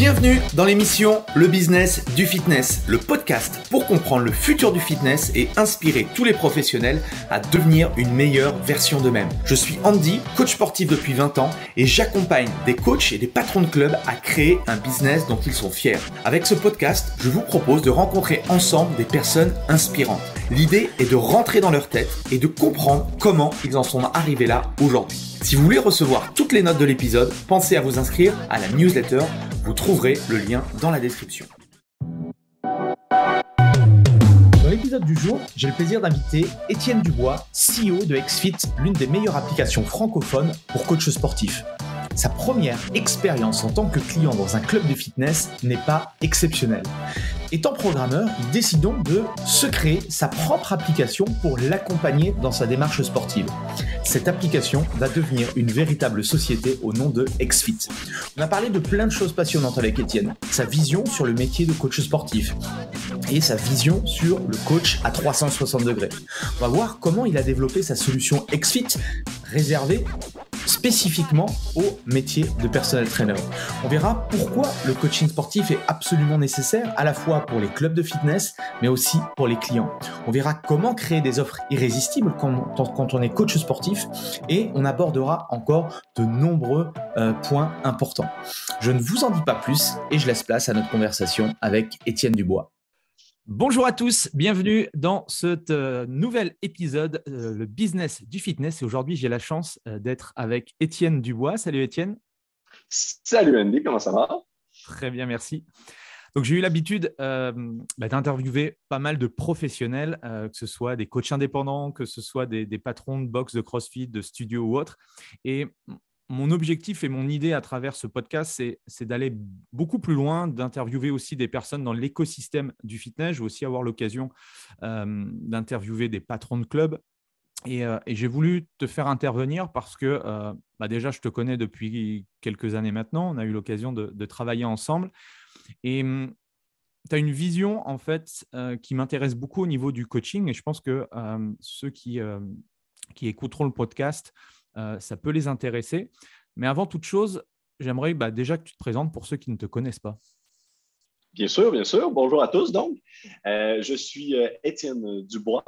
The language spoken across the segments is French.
Bienvenue dans l'émission Le Business du Fitness, le podcast pour comprendre le futur du fitness et inspirer tous les professionnels à devenir une meilleure version d'eux-mêmes. Je suis Andy, coach sportif depuis 20 ans et j'accompagne des coachs et des patrons de clubs à créer un business dont ils sont fiers. Avec ce podcast, je vous propose de rencontrer ensemble des personnes inspirantes. L'idée est de rentrer dans leur tête et de comprendre comment ils en sont arrivés là aujourd'hui. Si vous voulez recevoir toutes les notes de l'épisode, pensez à vous inscrire à la newsletter. Vous trouverez le lien dans la description. Dans l'épisode du jour, j'ai le plaisir d'inviter Étienne Dubois, CEO de XFIT, l'une des meilleures applications francophones pour coach sportif. Sa première expérience en tant que client dans un club de fitness n'est pas exceptionnelle. Étant programmeur, il décide donc de se créer sa propre application pour l'accompagner dans sa démarche sportive. Cette application va devenir une véritable société au nom de XFIT. On a parlé de plein de choses passionnantes avec Étienne, sa vision sur le métier de coach sportif et sa vision sur le coach à 360 degrés. On va voir comment il a développé sa solution XFIT réservée spécifiquement au métier de personal trainer. On verra pourquoi le coaching sportif est absolument nécessaire à la fois pour les clubs de fitness mais aussi pour les clients. On verra comment créer des offres irrésistibles quand on est coach sportif et on abordera encore de nombreux points importants. Je ne vous en dis pas plus et je laisse place à notre conversation avec Étienne Dubois. Bonjour à tous, bienvenue dans ce nouvel épisode, le business du fitness. Et aujourd'hui, j'ai la chance d'être avec Étienne Dubois. Salut Étienne. Salut Andy, comment ça va? Très bien, merci. Donc, j'ai eu l'habitude d'interviewer pas mal de professionnels, que ce soit des coachs indépendants, que ce soit des patrons de box, de CrossFit, de studio ou autres. Et mon objectif et mon idée à travers ce podcast, c'est d'aller beaucoup plus loin, d'interviewer aussi des personnes dans l'écosystème du fitness. Je vais aussi avoir l'occasion d'interviewer des patrons de clubs. Et j'ai voulu te faire intervenir parce que déjà, je te connais depuis quelques années maintenant. On a eu l'occasion de travailler ensemble. Et tu as une vision en fait qui m'intéresse beaucoup au niveau du coaching. Et je pense que ceux qui écouteront le podcast, ça peut les intéresser. Mais avant toute chose, j'aimerais déjà que tu te présentes pour ceux qui ne te connaissent pas. Bien sûr, bien sûr. Bonjour à tous. Donc, je suis Étienne Dubois.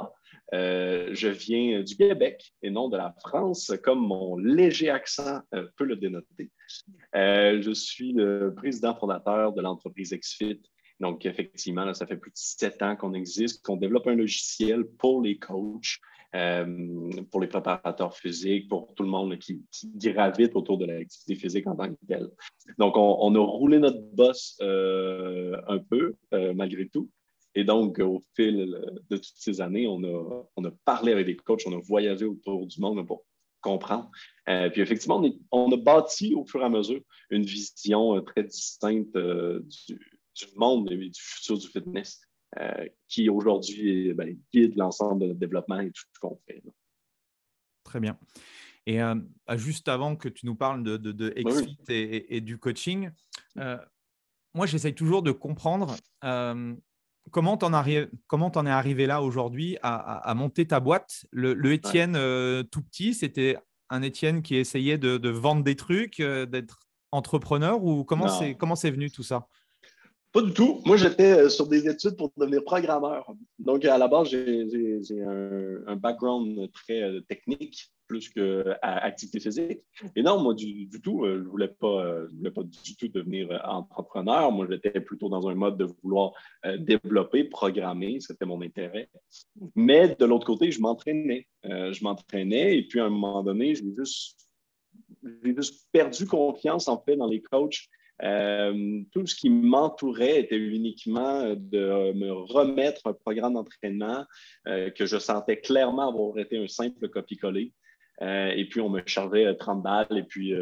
Je viens du Québec et non de la France, comme mon léger accent peut le dénoter. Je suis le président fondateur de l'entreprise XFIT. Donc, effectivement, là, ça fait plus de 7 ans qu'on existe, qu'on développe un logiciel pour les coachs, pour les préparateurs physiques, pour tout le monde qui gravite autour de l'activité physique en tant que telle. Donc, on a roulé notre boss un peu, malgré tout. Et donc, au fil de toutes ces années, on a parlé avec des coachs, on a voyagé autour du monde pour comprendre. Puis effectivement, on a bâti au fur et à mesure une vision très distincte du monde et du futur du fitness qui aujourd'hui guide l'ensemble de notre développement et tout ce qu'on fait. Là. Très bien. Et juste avant que tu nous parles de XFIT et du coaching, moi, j'essaye toujours de comprendre comment t'en es arrivé là aujourd'hui à monter ta boîte. Le Étienne tout petit, c'était un Étienne qui essayait de vendre des trucs, d'être entrepreneur ou comment c'est venu tout ça? Pas du tout. Moi, j'étais sur des études pour devenir programmeur. Donc, à la base, j'ai un background très technique plus qu'activité physique. Et non, moi, du tout, je ne voulais pas du tout devenir entrepreneur. Moi, j'étais plutôt dans un mode de vouloir développer, programmer. C'était mon intérêt. Mais de l'autre côté, je m'entraînais. Et puis, à un moment donné, j'ai juste perdu confiance, en fait, dans les coachs. Tout ce qui m'entourait était uniquement de me remettre un programme d'entraînement que je sentais clairement avoir été un simple copier-coller. Et puis, on me chargeait 30 balles et puis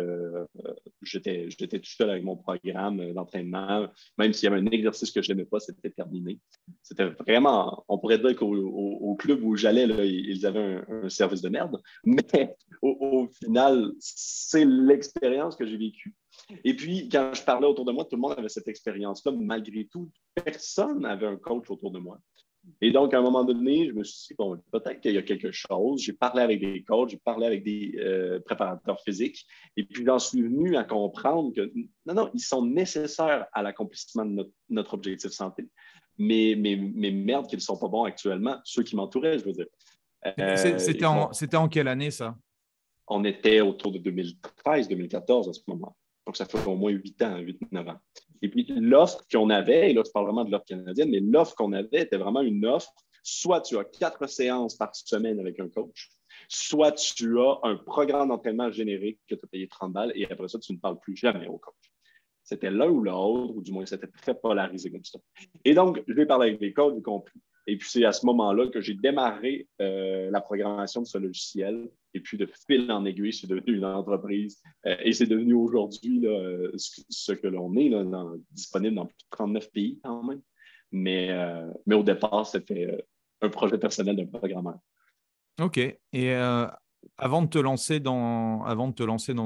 j'étais tout seul avec mon programme d'entraînement. Même s'il y avait un exercice que je n'aimais pas, c'était terminé. C'était vraiment, on pourrait dire qu'au club où j'allais, là, ils avaient un service de merde. Mais au final, c'est l'expérience que j'ai vécue. Et puis, quand je parlais autour de moi, tout le monde avait cette expérience-là. Malgré tout, personne n'avait un coach autour de moi. Et donc, à un moment donné, je me suis dit, bon, peut-être qu'il y a quelque chose. J'ai parlé avec des coachs, j'ai parlé avec des préparateurs physiques. Et puis, j'en suis venu à comprendre que, non, ils sont nécessaires à l'accomplissement de notre objectif santé. Mais merde qu'ils ne sont pas bons actuellement, ceux qui m'entouraient, je veux dire. C'était en quelle année, ça? On était autour de 2013-2014 à ce moment. Donc, ça fait au moins 8 ans, 8-9 ans. Et puis, l'offre qu'on avait, et là, je parle vraiment de l'offre canadienne, mais l'offre qu'on avait était vraiment une offre. Soit tu as 4 séances par semaine avec un coach, soit tu as un programme d'entraînement générique que tu as payé 30 balles et après ça, tu ne parles plus jamais au coach. C'était l'un ou l'autre, ou du moins, c'était très polarisé comme ça. Et donc, je vais parler avec les coachs, j'ai compris. Et puis, c'est à ce moment-là que j'ai démarré la programmation de ce logiciel. Et puis, de fil en aiguille, c'est devenu une entreprise. Et c'est devenu aujourd'hui ce que l'on est, disponible dans plus de 39 pays quand même. Mais au départ, c'était un projet personnel d'un programmeur. OK. Et avant de te lancer dans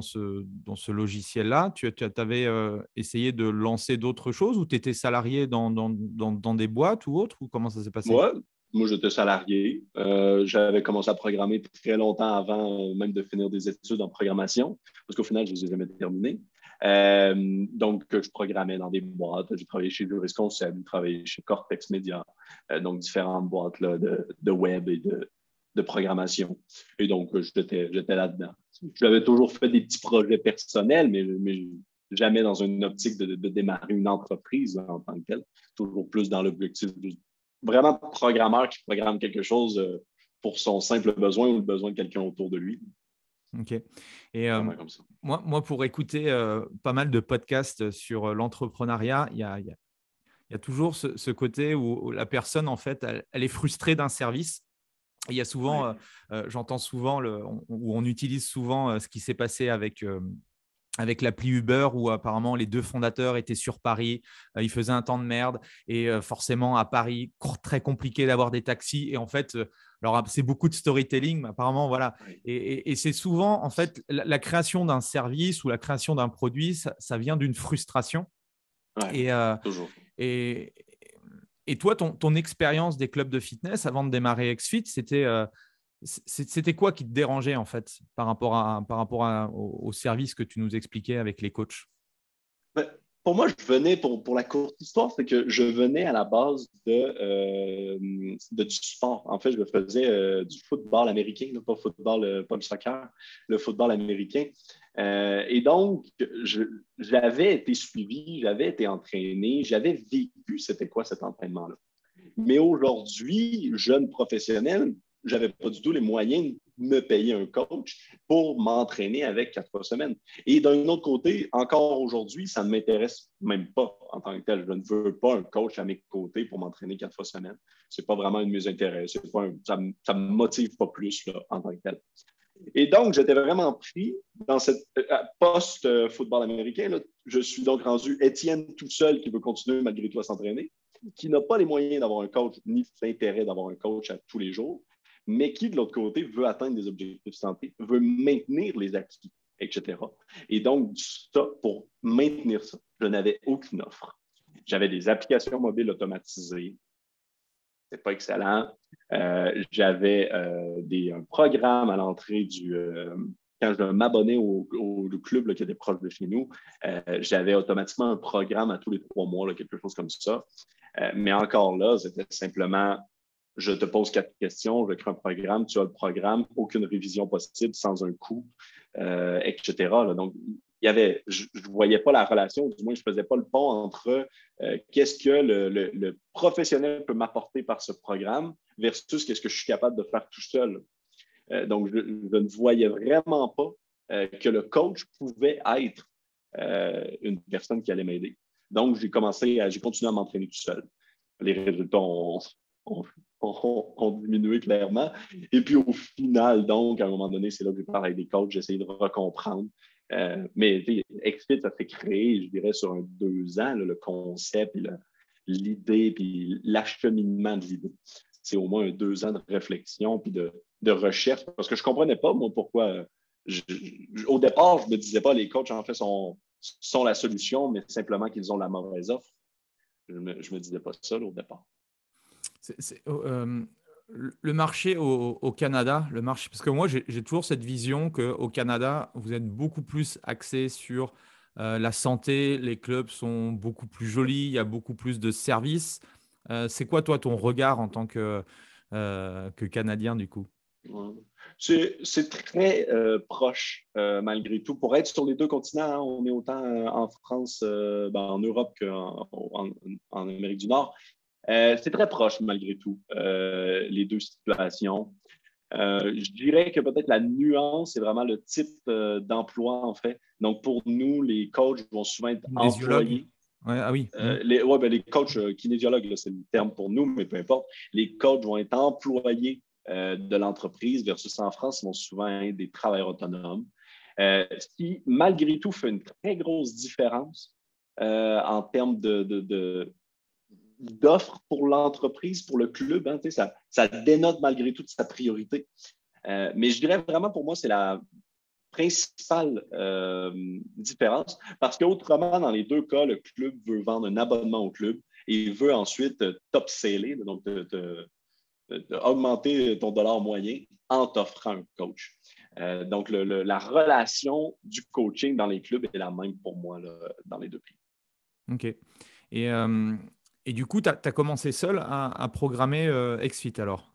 ce logiciel-là, tu avais essayé de lancer d'autres choses ou tu étais salarié dans des boîtes ou autres, ou comment ça s'est passé? Ouais, moi, j'étais salarié. J'avais commencé à programmer très longtemps avant même de finir des études en programmation, parce qu'au final, je ne les ai jamais terminées. Donc, je programmais dans des boîtes. J'ai travaillé chez Jurisconcept, j'ai travaillé chez Cortex Media, donc différentes boîtes là, de web et de programmation. Et donc, j'étais là-dedans. J'avais toujours fait des petits projets personnels, mais jamais dans une optique de démarrer une entreprise là, en tant que telle. Toujours plus dans l'objectif de vraiment programmeur qui programme quelque chose pour son simple besoin ou le besoin de quelqu'un autour de lui. OK. Et comme ça. moi, pour écouter pas mal de podcasts sur l'entrepreneuriat, il y a toujours ce côté où la personne, en fait, elle est frustrée d'un service. Il y a souvent, j'entends souvent, où on utilise souvent ce qui s'est passé avec l'appli Uber, où apparemment les 2 fondateurs étaient sur Paris, ils faisaient un temps de merde et forcément à Paris, très compliqué d'avoir des taxis. Et en fait, alors c'est beaucoup de storytelling, mais apparemment, voilà. Et c'est souvent, en fait, la création d'un service ou la création d'un produit, ça vient d'une frustration. Ouais, toujours. Et toi, ton expérience des clubs de fitness avant de démarrer XFIT, c'était quoi qui te dérangeait en fait par rapport au service que tu nous expliquais avec les coachs? Pour moi, je venais, pour la courte histoire, c'est que je venais à la base du sport. En fait, je faisais du football américain, pas le soccer, le football américain. Et donc, j'avais été suivi, j'avais été entraîné, j'avais vécu c'était quoi cet entraînement-là. Mais aujourd'hui, jeune professionnel, je n'avais pas du tout les moyens de me payer un coach pour m'entraîner avec 4 fois semaine. Et d'un autre côté, encore aujourd'hui, ça ne m'intéresse même pas en tant que tel. Je ne veux pas un coach à mes côtés pour m'entraîner 4 fois semaine. Ce n'est pas vraiment un de mes intérêts. Ça ne me motive pas plus là, en tant que tel. Et donc, j'étais vraiment pris dans cette post-football américain. Là, je suis donc rendu Étienne tout seul qui veut continuer malgré tout à s'entraîner, qui n'a pas les moyens d'avoir un coach ni l'intérêt d'avoir un coach à tous les jours, mais qui, de l'autre côté, veut atteindre des objectifs de santé, veut maintenir les acquis, etc. Et donc, ça, pour maintenir ça, je n'avais aucune offre. J'avais des applications mobiles automatisées. C'était pas excellent. J'avais un programme à l'entrée quand je m'abonnais au club là, qui était proche de chez nous, j'avais automatiquement un programme à tous les 3 mois, là, quelque chose comme ça. Mais encore là, c'était simplement, je te pose 4 questions, je crée un programme, tu as le programme, aucune révision possible sans un coût, etc. Là. Donc, je ne voyais pas la relation, du moins, je ne faisais pas le pont entre qu'est-ce que le professionnel peut m'apporter par ce programme versus qu'est-ce que je suis capable de faire tout seul. Donc, je ne voyais vraiment pas que le coach pouvait être une personne qui allait m'aider. Donc, j'ai continué à m'entraîner tout seul. Les résultats ont diminué clairement. Et puis, au final, donc, à un moment donné, c'est là que j'ai parlé avec des coachs, j'ai essayé de recomprendre. Mais XFIT, ça s'est créé, je dirais, sur 2 ans, là, le concept, l'idée, puis l'acheminement de l'idée. C'est au moins 2 ans de réflexion puis de recherche, parce que je ne comprenais pas, moi, pourquoi. Au départ, je ne me disais pas les coachs, en fait, sont la solution, mais simplement qu'ils ont la mauvaise offre. Je me disais pas ça là, au départ. Le marché au Canada, parce que moi, j'ai toujours cette vision qu'au Canada, vous êtes beaucoup plus axé sur la santé, les clubs sont beaucoup plus jolis, il y a beaucoup plus de services. C'est quoi, toi, ton regard en tant que Canadien, du coup? Ouais. C'est très proche, malgré tout. Pour être sur les deux continents, hein, on est autant en France, en Europe qu'en Amérique du Nord. C'est très proche, malgré tout, les deux situations. Je dirais que peut-être la nuance, c'est vraiment le type d'emploi, en fait. Donc, pour nous, les coachs vont souvent être Kinésiologue? employés. Ouais, ah oui. Les coachs kinésiologues, là, c'est le terme pour nous, mais peu importe. Les coachs vont être employés de l'entreprise versus en France, ils vont souvent être des travailleurs autonomes. Ce qui, malgré tout, fait une très grosse différence en termes d'offres pour l'entreprise, pour le club. Hein, ça dénote malgré tout de sa priorité. Mais je dirais vraiment, pour moi, c'est la principale différence parce qu'autrement, dans les deux cas, le club veut vendre un abonnement au club et il veut ensuite top-seller, donc augmenter ton dollar moyen en t'offrant un coach. Donc, la relation du coaching dans les clubs est la même pour moi là, dans les deux pays. OK. Et du coup, tu as commencé seul à programmer XFIT alors?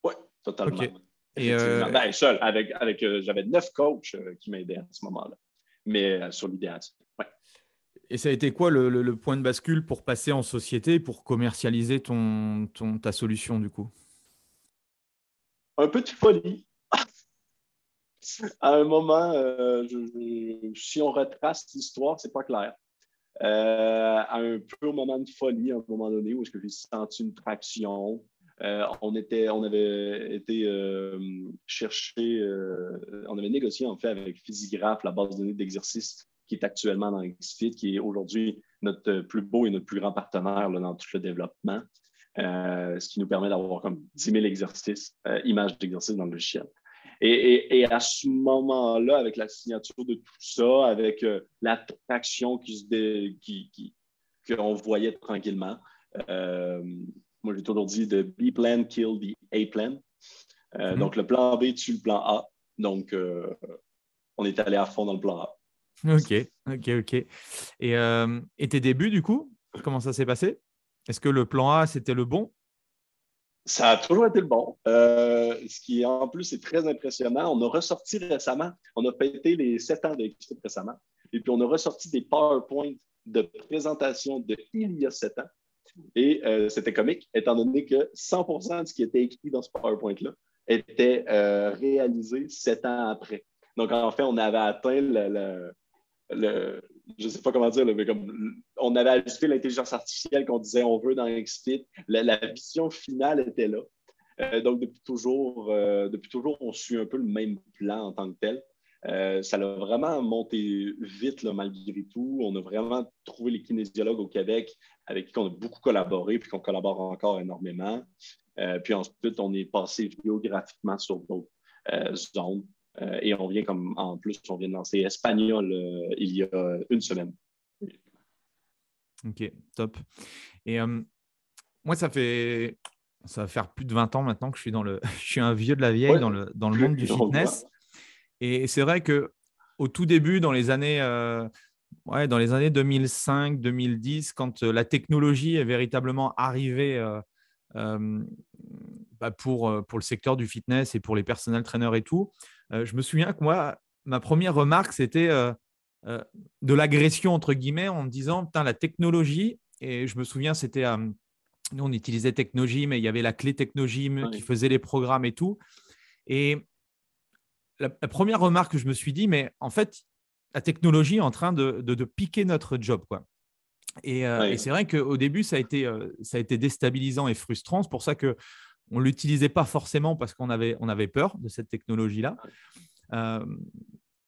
Oui, totalement. OK. Effectivement. Seul, j'avais 9 coachs qui m'aidaient à ce moment-là, mais sur l'idéal. Ouais. Et ça a été quoi le point de bascule pour passer en société, pour commercialiser ta solution du coup? Un peu de folie. À un moment, si on retrace l'histoire, c'est pas clair. À un peu au moment de folie, à un moment donné, où est-ce que j'ai senti une traction. On avait été chercher, on avait négocié en fait avec Physigraph, la base de données d'exercice qui est actuellement dans XFIT, qui est aujourd'hui notre plus beau et notre plus grand partenaire là, dans tout le développement, ce qui nous permet d'avoir comme 10 000 exercices, images d'exercices dans le logiciel. Et à ce moment-là, avec la signature de tout ça, avec l'attraction qu'on voyait tranquillement, moi, j'ai toujours dit the B plan kill the A plan. Donc, le plan B tue le plan A. Donc, on est allé à fond dans le plan A. OK. Et tes débuts, du coup, comment ça s'est passé? Est-ce que le plan A, c'était le bon? Ça a toujours été le bon. Ce qui, en plus, est très impressionnant. On a ressorti récemment, on a fêté les 7 ans de XFIT récemment, et puis on a ressorti des PowerPoint de présentation de il y a 7 ans. Et c'était comique, étant donné que 100% de ce qui était écrit dans ce PowerPoint-là était réalisé 7 ans après. Donc, en fait, on avait atteint je ne sais pas comment dire, mais on avait ajouté l'intelligence artificielle qu'on disait on veut dans XFIT. La vision finale était là. Donc, depuis toujours, on suit un peu le même plan en tant que tel. Ça a vraiment monté vite, là, malgré tout. On a vraiment trouvé les kinésiologues au Québec avec qui on a beaucoup collaboré puis qu'on collabore encore énormément. Puis ensuite, on est passé géographiquement sur d'autres zones. Et on vient en plus, on vient de lancer Espagnol il y a une semaine. OK, top. Et moi, ça va faire plus de 20 ans maintenant que je suis je suis un vieux de la vieille dans le monde du fitness. Et c'est vrai qu'au tout début, dans les années 2005-2010, quand la technologie est véritablement arrivée pour le secteur du fitness et pour les personal trainers et tout, je me souviens que moi, ma première remarque, c'était de l'agression, entre guillemets, en me disant, putain, la technologie, et je me souviens, c'était, nous, on utilisait Technogym, mais il y avait la clé Technogym qui faisait les programmes et tout. Et la première remarque que je me suis dit, mais en fait, la technologie est en train de piquer notre job, quoi. Et c'est vrai qu'au début, ça a été déstabilisant et frustrant. C'est pour ça qu'on ne l'utilisait pas forcément parce qu'on avait peur de cette technologie-là.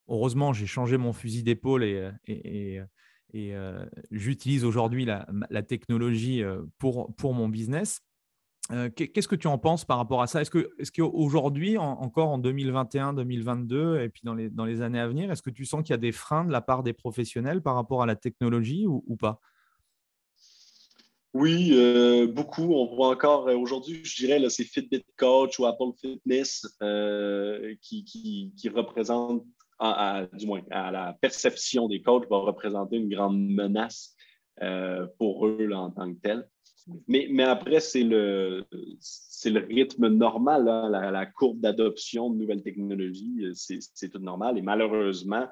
Heureusement, j'ai changé mon fusil d'épaule et j'utilise aujourd'hui la technologie pour mon business. Qu'est-ce que tu en penses par rapport à ça? Est-ce qu'aujourd'hui, encore en 2021, 2022 et puis dans les années à venir, est-ce que tu sens qu'il y a des freins de la part des professionnels par rapport à la technologie ou pas? Oui, beaucoup. On voit encore aujourd'hui, je dirais, là, c'est Fitbit Coach ou Apple Fitness qui représentent, du moins à la perception des coachs, va représenter une grande menace pour eux là, en tant que tel. Mais après, c'est le rythme normal, hein, la courbe d'adoption de nouvelles technologies, c'est tout normal. Et malheureusement,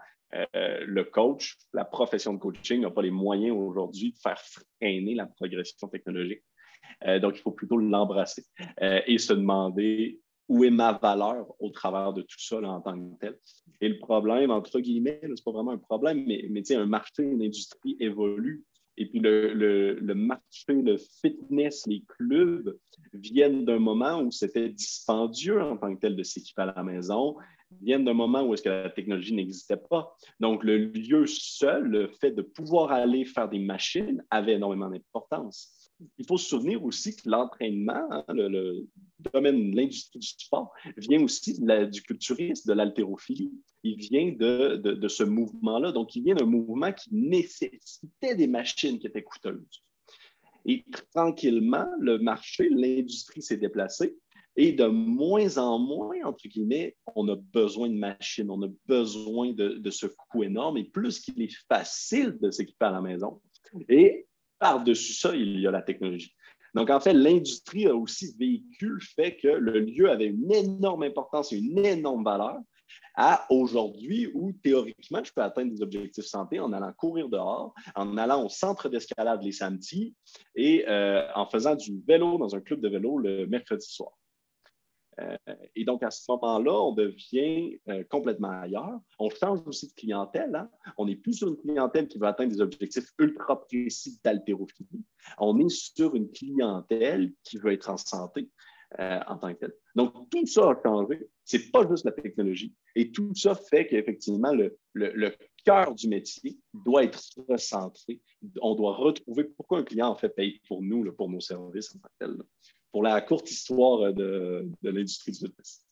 le coach, la profession de coaching n'a pas les moyens aujourd'hui de faire freiner la progression technologique. Donc, il faut plutôt l'embrasser et se demander où est ma valeur au travers de tout ça là, en tant que tel. Et le problème, entre guillemets, ce n'est pas vraiment un problème, mais un marché, une industrie évolue. Et puis le marché, le fitness, les clubs viennent d'un moment où c'était dispendieux en tant que tel de s'équiper à la maison, viennent d'un moment où est-ce que la technologie n'existait pas. Donc, le lieu seul, le fait de pouvoir aller faire des machines avait énormément d'importance. Il faut se souvenir aussi que l'entraînement, hein, le domaine, l'industrie du sport, vient aussi du culturisme, de l'haltérophilie. Il vient de ce mouvement-là. Donc, il vient d'un mouvement qui nécessitait des machines qui étaient coûteuses. Et tranquillement, le marché, l'industrie s'est déplacée. Et de moins en moins, entre guillemets, on a besoin de machines, on a besoin de ce coût énorme. Et plus qu'il est facile de s'équiper à la maison, et par-dessus ça, il y a la technologie. Donc, en fait, l'industrie a aussi vécu le fait que le lieu avait une énorme importance et une énorme valeur à aujourd'hui où, théoriquement, je peux atteindre des objectifs santé en allant courir dehors, en allant au centre d'escalade les samedis et en faisant du vélo dans un club de vélo le mercredi soir. Et donc, à ce moment-là, on devient complètement ailleurs. On change aussi de clientèle. Hein? On n'est plus sur une clientèle qui va atteindre des objectifs ultra précis d'haltérophilie. On est sur une clientèle qui veut être en santé en tant que telle. Donc, tout ça a changé. Ce n'est pas juste la technologie. Et tout ça fait qu'effectivement, le cœur du métier doit être recentré. On doit retrouver pourquoi un client en fait paye pour nous, là, pour nos services en tant que tel. Là. Pour la courte histoire de l'industrie du fitness.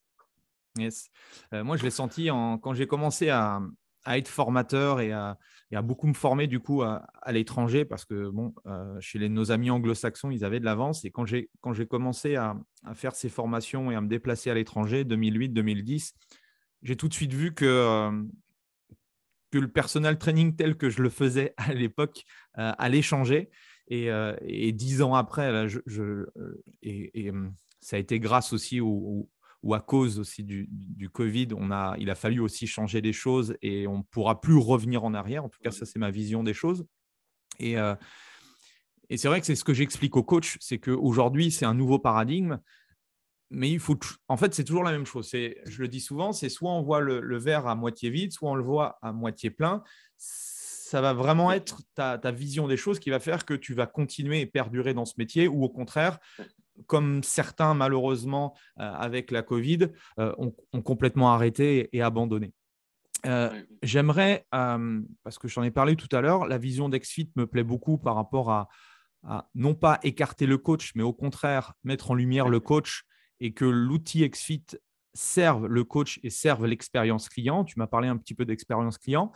Yes. Moi, je l'ai senti quand j'ai commencé à être formateur et à beaucoup me former du coup à l'étranger parce que bon, chez nos amis anglo-saxons, ils avaient de l'avance. Et quand j'ai commencé à faire ces formations et à me déplacer à l'étranger, 2008-2010, j'ai tout de suite vu que le personal training tel que je le faisais à l'époque allait changer. Et 10 ans après, là, ça a été grâce aussi ou à cause aussi du Covid, il a fallu aussi changer des choses et on ne pourra plus revenir en arrière. En tout cas, ça, c'est ma vision des choses. Et c'est vrai que c'est ce que j'explique aux coachs, c'est qu'aujourd'hui, c'est un nouveau paradigme. Mais en fait, c'est toujours la même chose. Je le dis souvent, c'est soit on voit le verre à moitié vide, soit on le voit à moitié plein. Ça va vraiment être ta vision des choses qui va faire que tu vas continuer et perdurer dans ce métier ou au contraire, comme certains, malheureusement, avec la Covid, ont complètement arrêté et abandonné. J'aimerais, parce que j'en ai parlé tout à l'heure, la vision d'XFIT me plaît beaucoup par rapport à non pas écarter le coach, mais au contraire, mettre en lumière le coach et que l'outil XFIT serve le coach et serve l'expérience client. Tu m'as parlé un petit peu d'expérience client.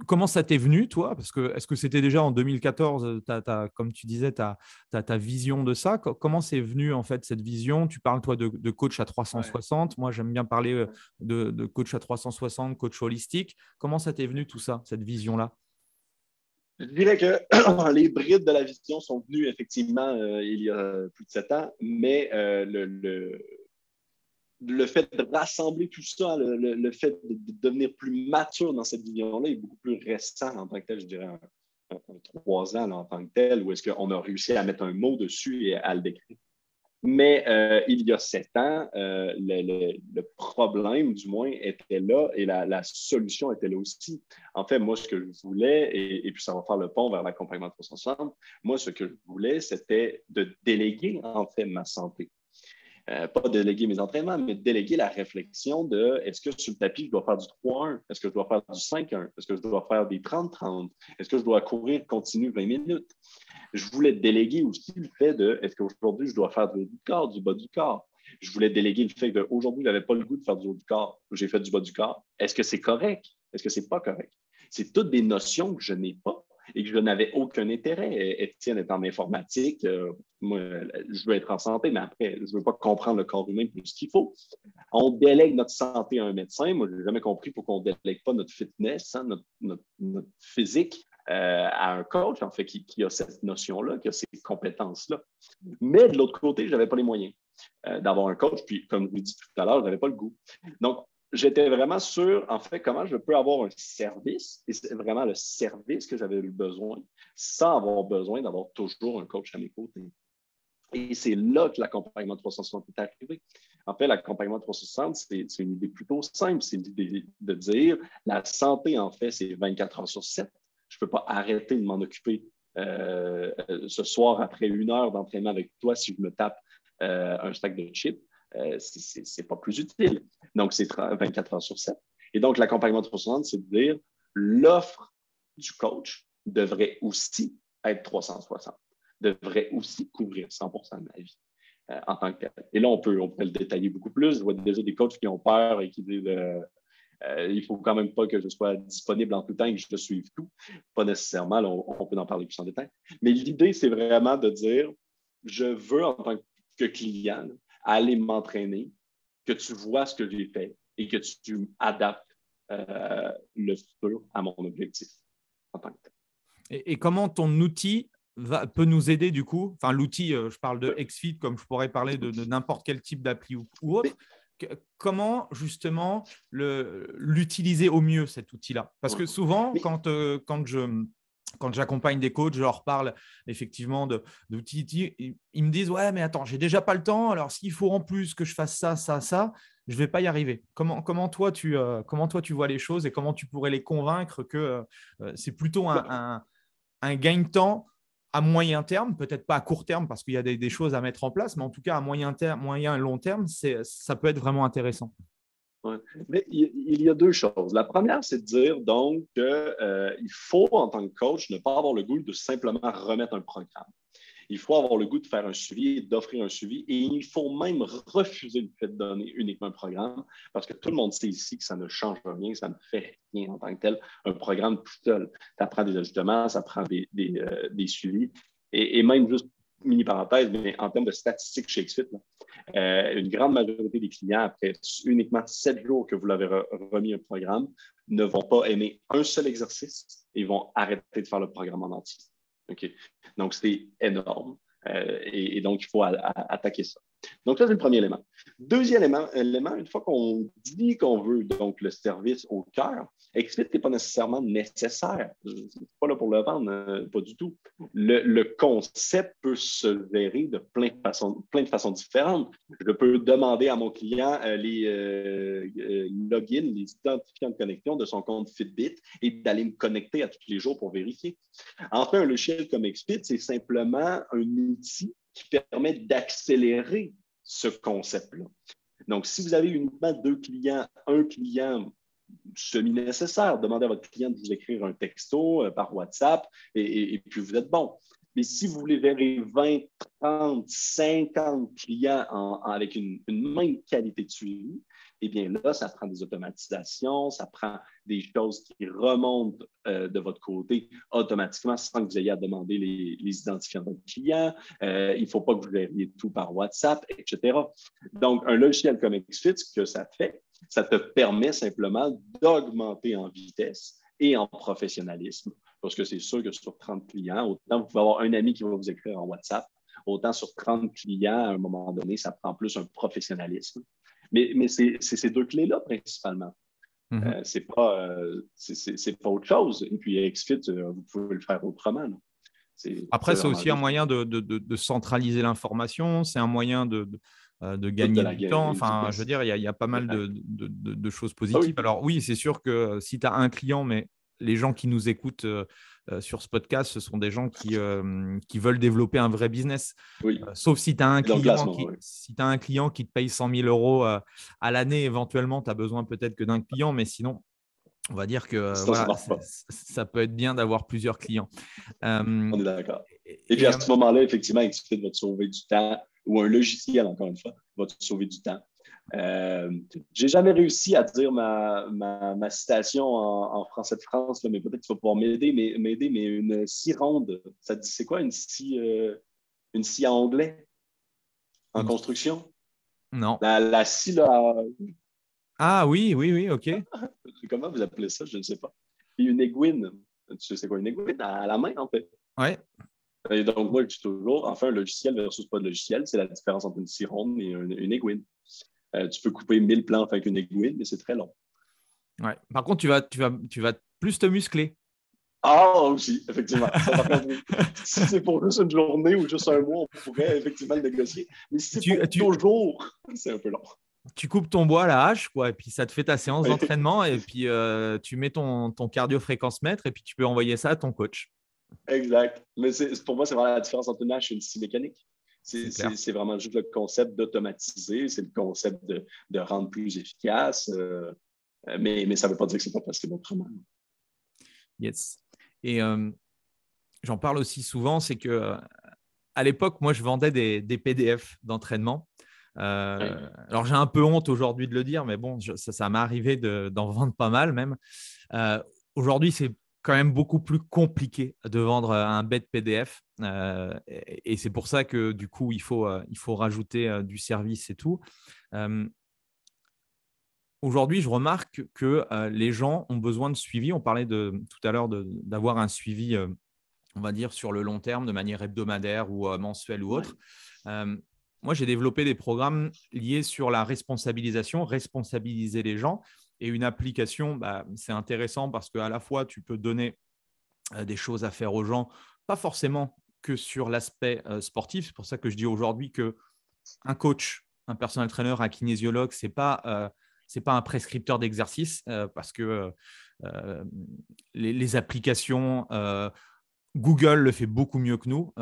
Comment ça t'est venu, toi? Parce que est-ce que c'était déjà en 2014, comme tu disais, ta vision de ça? Comment c'est venu, en fait, cette vision? Tu parles, toi, de coach à 360. Ouais. Moi, j'aime bien parler de coach à 360, coach holistique. Comment ça t'est venu, tout ça, cette vision-là? Je dirais que les brides de la vision sont venues effectivement il y a plus de 7 ans, mais le fait de rassembler tout ça, le fait de devenir plus mature dans cette vision-là est beaucoup plus récent en tant que tel, je dirais, 3 ans là, en tant que tel, où est-ce qu'on a réussi à mettre un mot dessus et à le décrire. Mais il y a 7 ans, le problème, du moins, était là et la solution était là aussi. En fait, moi, ce que je voulais, et puis ça va faire le pont vers l'accompagnement 360, moi, ce que je voulais, c'était de déléguer, en fait, ma santé. Pas déléguer mes entraînements, mais déléguer la réflexion de est-ce que sur le tapis, je dois faire du 3-1? Est-ce que je dois faire du 5-1? Est-ce que je dois faire des 30-30? Est-ce que je dois courir continu 20 minutes? Je voulais déléguer aussi le fait de est-ce qu'aujourd'hui, je dois faire du haut du corps, du bas du corps? Je voulais déléguer le fait qu'aujourd'hui, je n'avais pas le goût de faire du haut du corps. J'ai fait du bas du corps. Est-ce que c'est correct? Est-ce que c'est pas correct? C'est toutes des notions que je n'ai pas et que je n'avais aucun intérêt. Étienne est en informatique. Moi, je veux être en santé, mais après, je ne veux pas comprendre le corps humain plus qu'il faut. On délègue notre santé à un médecin. Moi, je n'ai jamais compris pourquoi on ne délègue pas notre fitness, hein, notre physique à un coach, en fait, qui a cette notion-là, qui a ces compétences-là. Mais de l'autre côté, je n'avais pas les moyens d'avoir un coach. Puis, comme je vous dis tout à l'heure, je n'avais pas le goût. Donc, j'étais vraiment sûr, en fait, comment je peux avoir un service, et c'est vraiment le service que j'avais besoin, sans avoir besoin d'avoir toujours un coach à mes côtés. Et c'est là que l'accompagnement 360 est arrivé. En fait, l'accompagnement 360, c'est une idée plutôt simple. C'est l'idée de dire, la santé, en fait, c'est 24 heures sur 7. Je ne peux pas arrêter de m'en occuper ce soir après 1 heure d'entraînement avec toi si je me tape un stack de chips. Ce n'est pas plus utile. Donc, c'est 24 heures sur 7. Et donc, l'accompagnement 360, c'est de dire l'offre du coach devrait aussi être 360, devrait aussi couvrir 100% de ma vie en tant que tel. Et là, on peut le détailler beaucoup plus. Je vois déjà des coachs qui ont peur et qui disent il ne faut quand même pas que je sois disponible en tout temps et que je te suive tout. Pas nécessairement, là, on peut en parler plus en détail. Mais l'idée, c'est vraiment de dire je veux, en tant que client, aller m'entraîner, que tu vois ce que j'ai fait et que tu adaptes le futur à mon objectif en tant que tel. Et comment ton outil peut nous aider du coup? Enfin, l'outil, je parle de XFIT comme je pourrais parler de n'importe quel type d'appli ou autre. Comment justement l'utiliser au mieux, cet outil-là? Parce que souvent, quand j'accompagne des coachs, je leur parle effectivement d'outils. Ils me disent « Ouais, mais attends, j'ai déjà pas le temps. Alors, s'il faut en plus que je fasse ça, je ne vais pas y arriver. » Comment toi, tu vois les choses et comment tu pourrais les convaincre que c'est plutôt un gain de temps à moyen terme, peut-être pas à court terme parce qu'il y a des choses à mettre en place, mais en tout cas à moyen et long terme, ça peut être vraiment intéressant. Ouais. Mais il y a 2 choses. La première, c'est de dire donc qu'il faut, en tant que coach, ne pas avoir le goût de simplement remettre un programme. Il faut avoir le goût de faire un suivi et d'offrir un suivi. Et il faut même refuser le fait de donner uniquement un programme parce que tout le monde sait ici que ça ne change rien, ça ne fait rien en tant que tel. Un programme tout seul, ça prend des ajustements, ça prend des suivis. Et même juste, mini parenthèse, mais en termes de statistiques chez XFIT, une grande majorité des clients, après uniquement 7 jours que vous l'avez remis un programme, ne vont pas aimer un seul exercice et vont arrêter de faire le programme en entier. Okay. Donc, c'est énorme. Et donc, il faut attaquer ça. Donc, ça, c'est le premier élément. Deuxième élément, une fois qu'on dit qu'on veut donc le service au cœur, XFIT n'est pas nécessairement nécessaire. Je ne suis pas là pour le vendre, pas du tout. Le concept peut se verrer de plein de façons différentes. Je peux demander à mon client les logins, les identifiants de connexion de son compte Fitbit et d'aller me connecter à tous les jours pour vérifier. Enfin, un logiciel comme XFIT, c'est simplement un outil qui permet d'accélérer ce concept-là. Donc, si vous avez uniquement 2 clients, un client semi-nécessaire, demandez à votre client de vous écrire un texto par WhatsApp et puis vous êtes bon. Mais si vous voulez gérer 20, 30, 50 clients avec une même qualité de suivi, eh bien là, ça prend des automatisations, ça prend des choses qui remontent de votre côté automatiquement sans que vous ayez à demander les identifiants de votre client. Il ne faut pas que vous gériez tout par WhatsApp, etc. Donc, un logiciel comme XFIT, ce que ça fait, ça te permet simplement d'augmenter en vitesse et en professionnalisme. Parce que c'est sûr que sur 30 clients, autant vous pouvez avoir un ami qui va vous écrire en WhatsApp, autant sur 30 clients, à un moment donné, ça prend plus un professionnalisme. Mais c'est ces 2 clés-là principalement. C'est pas autre chose. Et puis, XFIT, vous pouvez le faire autrement. Après, c'est aussi un moyen de centraliser l'information. C'est un moyen de gagner du temps. Enfin, je veux dire, il y a pas mal de choses positives. Oui. Alors oui, c'est sûr que si tu as un client, mais les gens qui nous écoutent sur ce podcast, ce sont des gens qui veulent développer un vrai business. Oui. Sauf si tu as un client qui te paye 100 000 euros à l'année, éventuellement, tu as besoin peut-être que d'un client, mais sinon, on va dire que ça peut être bien d'avoir plusieurs clients. On est d'accord. Et puis à ce moment-là, effectivement, XFIT va te sauver du temps, ou un logiciel, encore une fois, va te sauver du temps. J'ai jamais réussi à dire ma citation en français de France, là, mais peut-être que tu vas pouvoir m'aider, mais une scie ronde, ça te dit c'est quoi une scie en anglais en construction? Non. La scie, là, Ah oui, oui, oui, ok. comment vous appelez ça? Je ne sais pas. Puis une aiguine. Tu sais c'est quoi une aiguine? À la main, en fait. Ouais. Et donc, moi, je dis toujours, enfin, un logiciel versus pas de logiciel, c'est la différence entre une scie ronde et une aiguine. Tu peux couper 1000 plantes avec une aiguine, mais c'est très long. Ouais. Par contre, tu vas plus te muscler. Ah, aussi, effectivement. Ça, par contre, oui. Si c'est pour juste une journée ou juste un mois, on pourrait effectivement le négocier. Mais si c'est pour toujours, c'est un peu long. Tu coupes ton bois à la hache, quoi, et puis ça te fait ta séance Oui. d'entraînement, et puis tu mets ton cardio-fréquence-mètre, et puis tu peux envoyer ça à ton coach. Exact. Mais pour moi, c'est vraiment la différence entre une hache et une scie mécanique. C'est vraiment juste le concept d'automatiser, c'est le concept de rendre plus efficace, mais ça ne veut pas dire que ce n'est pas possible autrement. Yes. Et j'en parle aussi souvent, c'est que à l'époque, moi, je vendais des PDF d'entraînement. Alors, j'ai un peu honte aujourd'hui de le dire, mais bon, ça m'est arrivé d'en vendre pas mal même. Aujourd'hui, c'est quand même beaucoup plus compliqué de vendre un bête PDF. Et c'est pour ça que du coup, il faut rajouter du service et tout. Aujourd'hui, je remarque que les gens ont besoin de suivi. On parlait tout à l'heure d'avoir un suivi, on va dire, sur le long terme, de manière hebdomadaire ou mensuelle ou autre. Moi, j'ai développé des programmes liés sur la responsabilisation, responsabiliser les gens. Et une application, c'est intéressant parce qu'à la fois, tu peux donner des choses à faire aux gens, pas forcément que sur l'aspect sportif. C'est pour ça que je dis aujourd'hui qu'un coach, un personal trainer, un kinésiologue, ce n'est pas un prescripteur d'exercice parce que les applications… Google le fait beaucoup mieux que nous.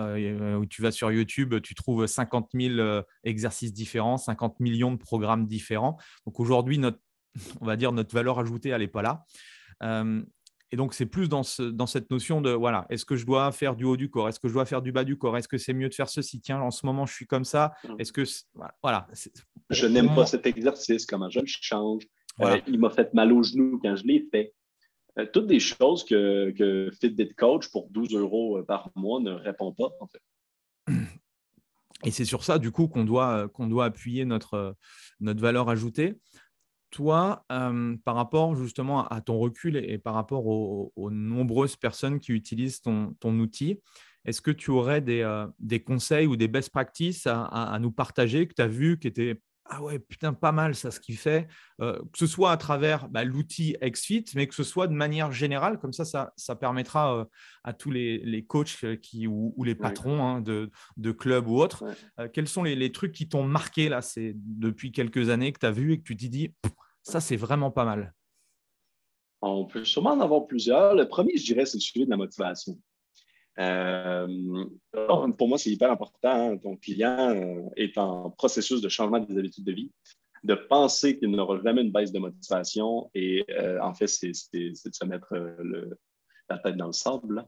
Tu vas sur YouTube, tu trouves 50 000 exercices différents, 50 millions de programmes différents. Donc aujourd'hui, on va dire notre valeur ajoutée, elle n'est pas là. Et donc, c'est plus dans cette notion de, voilà, est-ce que je dois faire du haut du corps? Est-ce que je dois faire du bas du corps? Est-ce que c'est mieux de faire ceci? Tiens, en ce moment, je suis comme ça. Est-ce que… Voilà. Je n'aime pas cet exercice. Comment je le change? Voilà. Il m'a fait mal aux genoux quand je l'ai fait. Toutes des choses que Fitbit Coach pour 12 € par mois ne répond pas, en fait. Et c'est sur ça, du coup, qu'on doit appuyer notre valeur ajoutée. Toi, par rapport justement à ton recul et par rapport aux nombreuses personnes qui utilisent ton outil, est-ce que tu aurais des conseils ou des best practices à nous partager que tu as vu qui étaient ah ouais, putain, pas mal ça, ce qu'il fait, que ce soit à travers l'outil XFIT, mais que ce soit de manière générale, comme ça permettra à tous les coachs ou les patrons de clubs ou autres, quels sont les trucs qui t'ont marqué là, depuis quelques années que tu as vu et que tu t'es dit, ça c'est vraiment pas mal. On peut sûrement en avoir plusieurs. Le premier, je dirais, c'est le suivi de la motivation. Pour moi, c'est hyper important. Ton client est en processus de changement des habitudes de vie, de penser qu'il n'aura jamais une baisse de motivation et en fait, c'est de se mettre la tête dans le sable.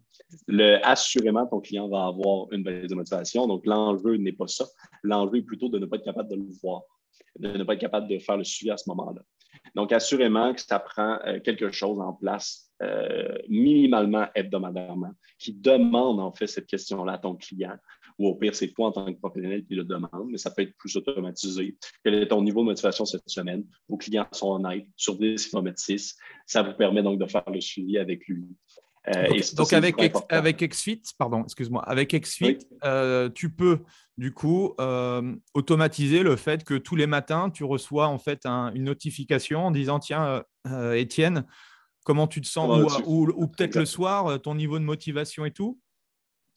Assurément, ton client va avoir une baisse de motivation. Donc, l'enjeu n'est pas ça. L'enjeu est plutôt de ne pas être capable de le voir, de ne pas être capable de faire le suivi à ce moment-là. Donc, assurément que ça prend quelque chose en place minimalement hebdomadairement qui demande en fait cette question-là à ton client ou au pire, c'est toi en tant que professionnel qui le demande, mais ça peut être plus automatisé. Quel est ton niveau de motivation cette semaine? Vos clients sont honnêtes. Sur 10, il va mettre 6. Ça vous permet donc de faire le suivi avec lui. Donc avec XFIT, pardon, excuse-moi, avec XFIT, oui. Tu peux du coup automatiser le fait que tous les matins, tu reçois en fait une notification en disant tiens, Étienne, comment tu te sens ou peut-être le soir, ton niveau de motivation et tout.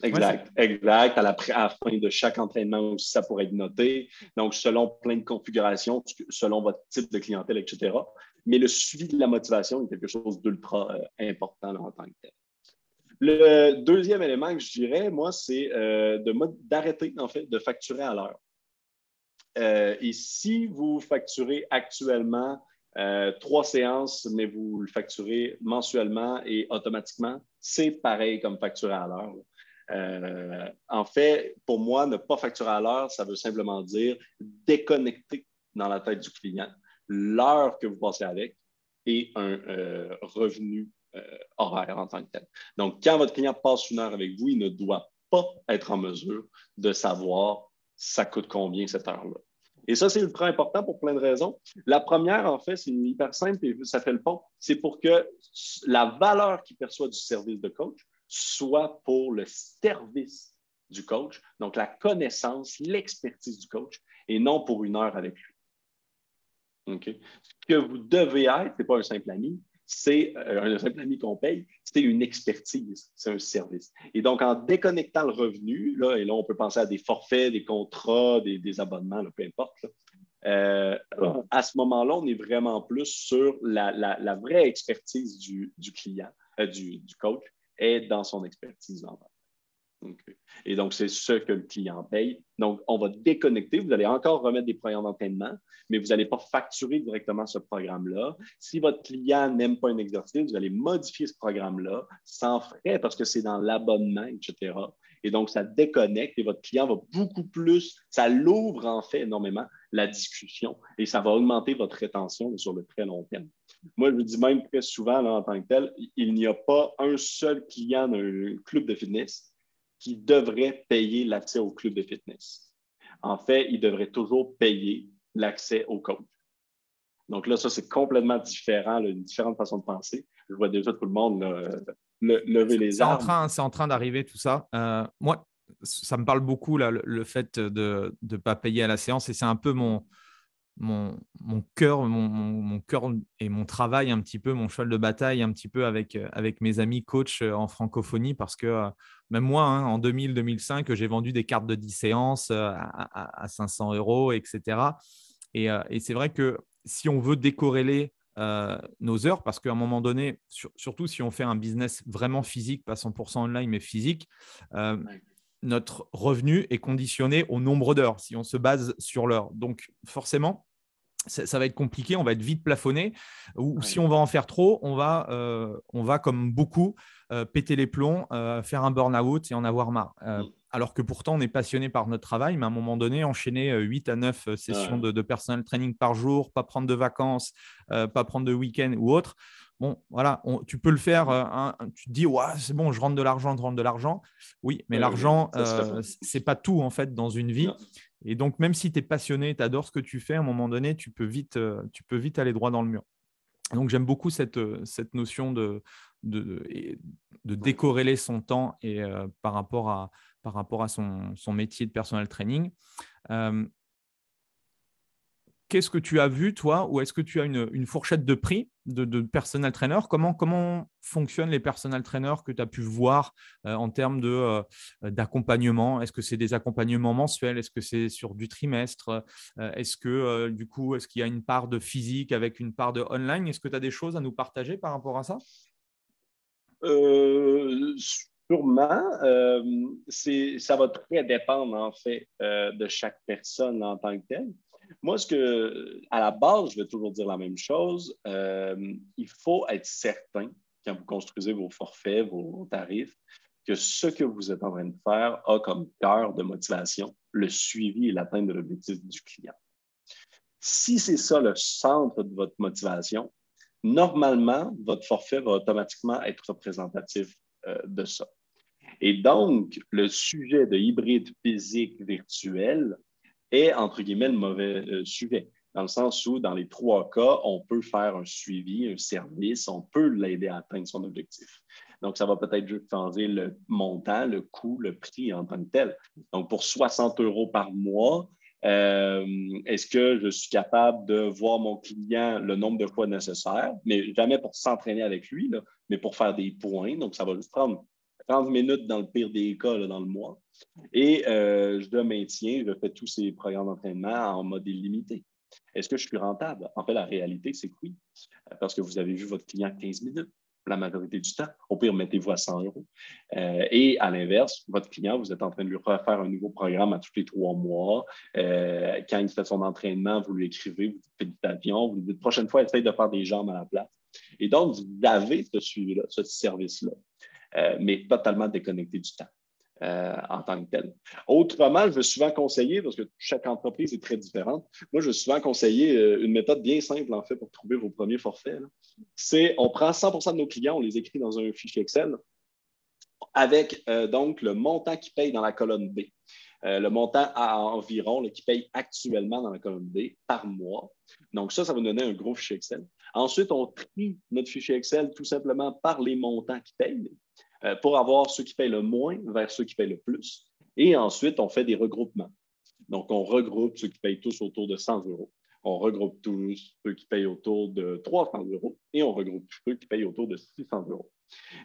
Exact, exact. À la fin de chaque entraînement aussi, ça pourrait être noté. Donc, selon plein de configurations, selon votre type de clientèle, etc. Mais le suivi de la motivation est quelque chose d'ultra important là, en tant que tel. Le deuxième élément que je dirais, moi, c'est d'arrêter, en fait, de facturer à l'heure. Et si vous facturez actuellement 3 séances, mais vous le facturez mensuellement et automatiquement, c'est pareil comme facturer à l'heure. En fait, pour moi, ne pas facturer à l'heure, ça veut simplement dire déconnecter dans la tête du client, l'heure que vous passez avec et un revenu horaire en tant que tel. Donc, quand votre client passe une heure avec vous, il ne doit pas être en mesure de savoir ça coûte combien cette heure-là. Et ça, c'est ultra important pour plein de raisons. La première, en fait, c'est hyper simple et ça fait le pont. C'est pour que la valeur qu'il perçoit du service de coach soit pour le service du coach, donc la connaissance, l'expertise du coach, et non pour une heure avec lui. Okay? Ce que vous devez être, ce n'est pas un simple ami, c'est un simple ami qu'on paye, c'est une expertise, c'est un service. Et donc, en déconnectant le revenu, là, et là, on peut penser à des forfaits, des contrats, des abonnements, là, peu importe. À ce moment-là, on est vraiment plus sur la vraie expertise du client, du coach, est dans son expertise en vente. Okay. Et donc, c'est ce que le client paye. Donc, on va déconnecter. Vous allez encore remettre des programmes d'entraînement, mais vous n'allez pas facturer directement ce programme-là. Si votre client n'aime pas un exercice, vous allez modifier ce programme-là sans frais parce que c'est dans l'abonnement, etc. Et donc, ça déconnecte et votre client va beaucoup plus, ça l'ouvre en fait énormément la discussion et ça va augmenter votre rétention sur le très long terme. Moi, je vous dis même très souvent, là, en tant que tel, il n'y a pas un seul client d'un club de fitness qui devrait payer l'accès au club de fitness. En fait, il devrait toujours payer l'accès au coach. Donc là, ça, c'est complètement différent, là, une différente façon de penser. Je vois déjà tout le monde lever les armes. C'est en train d'arriver tout ça. Moi, ça me parle beaucoup, là, le fait de ne pas payer à la séance et c'est un peu mon cœur, mon cœur et mon travail un petit peu, mon cheval de bataille un petit peu avec mes amis coachs en francophonie parce que même moi, hein, en 2000-2005, j'ai vendu des cartes de 10 séances à 500 €, etc. Et c'est vrai que si on veut décorréler nos heures, parce qu'à un moment donné, surtout si on fait un business vraiment physique, pas 100% online, mais physique, notre revenu est conditionné au nombre d'heures, si on se base sur l'heure. Donc, forcément, ça va être compliqué, on va être vite plafonné. Ou si on va en faire trop, on va comme beaucoup, péter les plombs, faire un burn-out et en avoir marre. Alors que pourtant, on est passionné par notre travail, mais à un moment donné, enchaîner 8 à 9 sessions de personal training par jour, pas prendre de vacances, pas prendre de week-end ou autre. Bon, voilà, tu peux le faire. Tu te dis, ouais, c'est bon, je rentre de l'argent. Oui, mais l'argent, c'est pas tout en fait dans une vie. Non. Et donc, même si tu es passionné, tu adores ce que tu fais, à un moment donné, tu peux vite aller droit dans le mur. Donc, j'aime beaucoup cette notion de décorréler son temps et, par rapport à son métier de personal training. Qu'est-ce que tu as vu, toi, ou est-ce que tu as une fourchette de prix de personal trainer? Comment fonctionnent les personal trainers que tu as pu voir en termes d'accompagnement? Est-ce que c'est des accompagnements mensuels? Est-ce que c'est sur du trimestre? Est-ce qu'il y a une part de physique avec une part de online? Est-ce que tu as des choses à nous partager par rapport à ça? Sûrement. Ça va très dépendre, en fait, de chaque personne en tant que telle. Moi, à la base, je vais toujours dire la même chose. Il faut être certain, quand vous construisez vos forfaits, vos tarifs, que ce que vous êtes en train de faire a comme cœur de motivation le suivi et l'atteinte de l'objectif du client. Si c'est ça le centre de votre motivation, normalement, votre forfait va automatiquement être représentatif de ça. Et donc, le sujet de hybride physique virtuel est, entre guillemets, le mauvais sujet, dans le sens où, dans les 3 cas, on peut faire un suivi, un service, on peut l'aider à atteindre son objectif. Donc, ça va peut-être juste changer le montant, le coût, le prix en tant que tel. Donc, pour 60 € par mois, est-ce que je suis capable de voir mon client le nombre de fois nécessaire, mais jamais pour s'entraîner avec lui, là, mais pour faire des points. Donc, ça va juste prendre 30 minutes dans le pire des cas là, dans le mois. Et je le maintiens, je fais tous ces programmes d'entraînement en mode illimité. Est-ce que je suis rentable? En fait, la réalité, c'est que oui, parce que vous avez vu votre client 15 minutes la majorité du temps. Au pire, mettez-vous à 100 €. Et à l'inverse, votre client, vous êtes en train de lui refaire un nouveau programme à tous les 3 mois. Quand il fait son entraînement, vous lui écrivez, vous dites félicitations, vous lui dites prochaine fois, essaye de faire des jambes à la place. Et donc, vous avez ce suivi-là, ce service-là, mais totalement déconnecté du temps. en tant que tel. Autrement, je veux souvent conseiller, parce que chaque entreprise est très différente, moi, je veux souvent conseiller une méthode bien simple, en fait, pour trouver vos premiers forfaits. C'est, on prend 100% de nos clients, on les écrit dans un fichier Excel avec donc le montant qu'ils payent dans la colonne B. Le montant à environ qui paye actuellement dans la colonne B par mois. Donc, ça va nous donner un gros fichier Excel. Ensuite, on trie notre fichier Excel tout simplement par les montants qu'ils payent pour avoir ceux qui payent le moins vers ceux qui payent le plus. Et ensuite, on fait des regroupements. Donc, on regroupe ceux qui payent tous autour de 100 euros. On regroupe tous ceux qui payent autour de 300 euros et on regroupe ceux qui payent autour de 600 euros.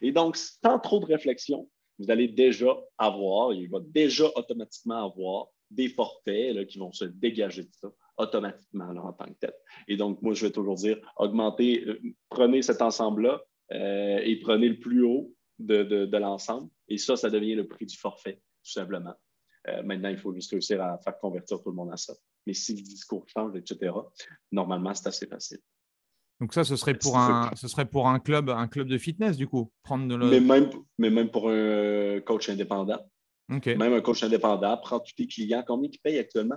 Et donc, sans trop de réflexion, vous allez déjà avoir, il va déjà automatiquement avoir des forfaits là, qui vont se dégager de ça automatiquement là, en tant que tel. Et donc, moi, je vais toujours dire, augmentez, prenez cet ensemble-là et prenez le plus haut de l'ensemble. Et ça devient le prix du forfait, tout simplement. Maintenant, il faut juste réussir à faire convertir tout le monde à ça. Mais si le discours change, etc., normalement, c'est assez facile. Donc ça, ce serait pour un club de fitness, du coup. Mais même pour un coach indépendant. Okay. Même un coach indépendant, prends tous tes clients, combien ils payent actuellement?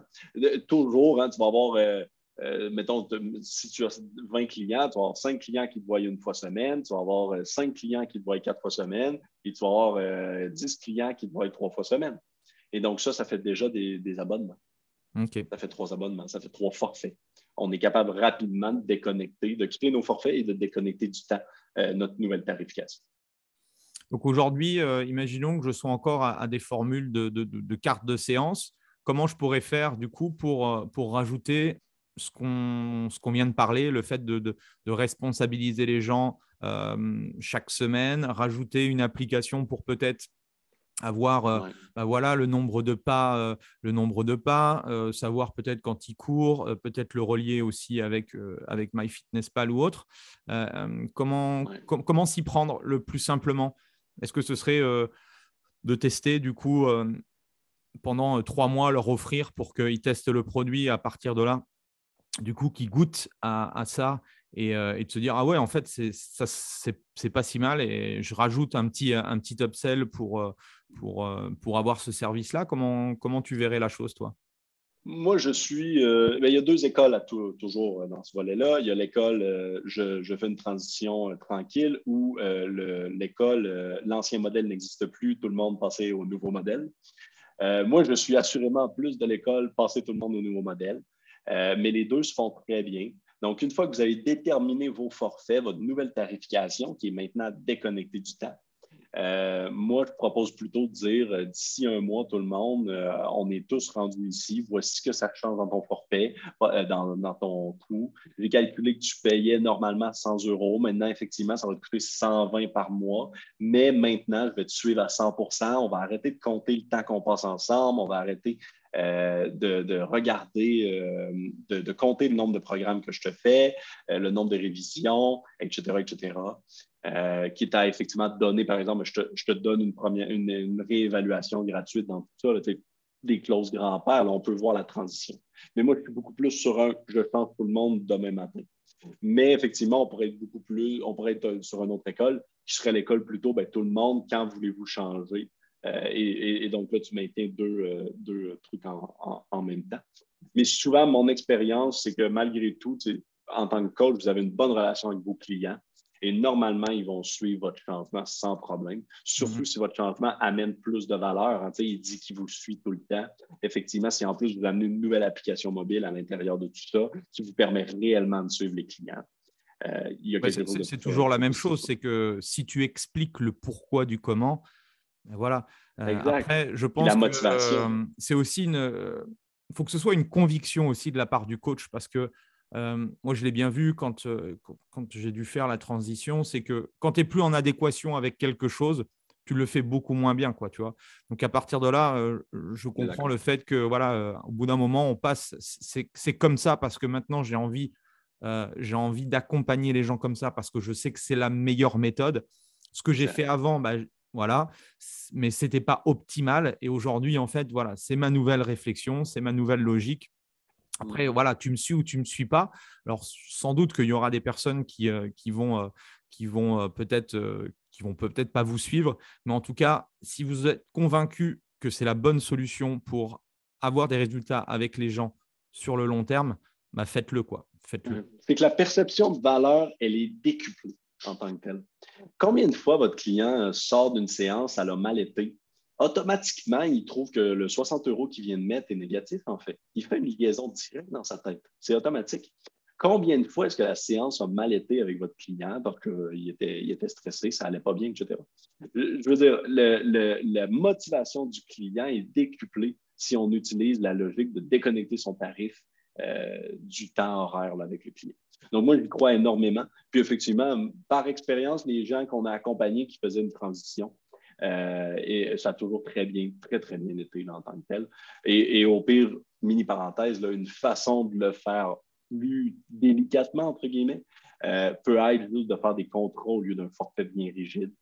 Toujours, hein, tu vas avoir, mettons, si tu as 20 clients, tu vas avoir 5 clients qui te voient une fois semaine, tu vas avoir 5 clients qui te voient 4 fois semaine, et tu vas avoir 10 clients qui te voient 3 fois semaine. Et donc, ça fait déjà des abonnements. Okay. Ça fait 3 abonnements, ça fait 3 forfaits. On est capable rapidement de déconnecter, de quitter nos forfaits et de déconnecter du temps notre nouvelle tarification. Donc aujourd'hui, imaginons que je sois encore à des formules de cartes de séance. Comment je pourrais faire du coup pour rajouter ce qu'on vient de parler, le fait de responsabiliser les gens chaque semaine, rajouter une application pour peut-être avoir voilà, le nombre de pas, savoir peut-être quand il court, peut-être le relier aussi avec MyFitnessPal ou autre. Comment s'y prendre le plus simplement? Est-ce que ce serait de tester du coup pendant 3 mois, leur offrir pour qu'ils testent le produit à partir de là, du coup, qu'ils goûtent à ça et de se dire ah ouais, en fait, c'est pas si mal et je rajoute un petit upsell pour avoir ce service-là. Comment tu verrais la chose, toi? Moi, il y a 2 écoles toujours dans ce volet-là. Il y a l'école, je fais une transition tranquille où l'école, l'ancien modèle n'existe plus, tout le monde passait au nouveau modèle. Moi, je suis assurément plus de l'école, passer tout le monde au nouveau modèle, mais les deux se font très bien. Donc, une fois que vous avez déterminé vos forfaits, votre nouvelle tarification qui est maintenant déconnectée du temps, moi, je propose plutôt de dire d'ici 1 mois, tout le monde, on est tous rendus ici. Voici ce que ça change dans ton forfait, dans ton coût. J'ai calculé que tu payais normalement 100 euros. Maintenant, effectivement, ça va te coûter 120 par mois. Mais maintenant, je vais te suivre à 100%. On va arrêter de compter le temps qu'on passe ensemble. On va arrêter de regarder, de compter le nombre de programmes que je te fais, le nombre de révisions, etc., etc. Quitte à effectivement te donner, par exemple, je te donne une réévaluation gratuite dans tout ça, là, des clauses grand-père, là, on peut voir la transition. Mais moi, je suis beaucoup plus sur je change tout le monde demain matin. Mais effectivement, on pourrait être sur une autre école, qui serait l'école plutôt, tout le monde, quand voulez-vous changer? Et donc là, tu maintiens deux trucs en même temps. Mais souvent, mon expérience, c'est que malgré tout, en tant que coach, vous avez une bonne relation avec vos clients. Et normalement, ils vont suivre votre changement sans problème. Surtout si votre changement amène plus de valeur. Hein, il dit qu'il vous suit tout le temps. Effectivement, si en plus vous amenez une nouvelle application mobile à l'intérieur de tout ça qui vous permet réellement de suivre les clients. C'est toujours la même chose. C'est que si tu expliques le pourquoi du comment, voilà. Après, je pense que c'est aussi il faut que ce soit une conviction aussi de la part du coach parce que moi, je l'ai bien vu quand j'ai dû faire la transition, c'est que quand tu n'es plus en adéquation avec quelque chose, tu le fais beaucoup moins bien, quoi, tu vois. Donc, à partir de là, je comprends le fait que, voilà, au bout d'un moment, on passe. C'est comme ça parce que maintenant, j'ai envie d'accompagner les gens comme ça parce que je sais que c'est la meilleure méthode. Ce que j'ai fait avant, voilà, mais ce n'était pas optimal. Et aujourd'hui, en fait, voilà, c'est ma nouvelle réflexion, c'est ma nouvelle logique. Après, voilà, tu me suis ou tu ne me suis pas. Alors, sans doute qu'il y aura des personnes qui vont peut-être vont peut-être pas vous suivre. Mais en tout cas, si vous êtes convaincu que c'est la bonne solution pour avoir des résultats avec les gens sur le long terme, bah faites-le, quoi. Faites-le. C'est que la perception de valeur, elle est décuplée en tant que telle. Combien de fois votre client sort d'une séance, elle a mal été? Automatiquement, il trouve que le 60 € qu'il vient de mettre est négatif, en fait. Il fait une liaison directe dans sa tête. C'est automatique. Combien de fois est-ce que la séance a mal été avec votre client parce qu'il était stressé, ça n'allait pas bien, etc. Je veux dire, la motivation du client est décuplée si on utilise la logique de déconnecter son tarif du temps horaire là, avec le client. Donc, moi, j'y crois énormément. Puis, effectivement, par expérience, les gens qu'on a accompagnés qui faisaient une transition, et ça a toujours très bien, très, très bien été là, en tant que tel. Et au pire, mini parenthèse, là, une façon de le faire plus délicatement, entre guillemets, peut être juste de faire des contrats au lieu d'un forfait bien rigide.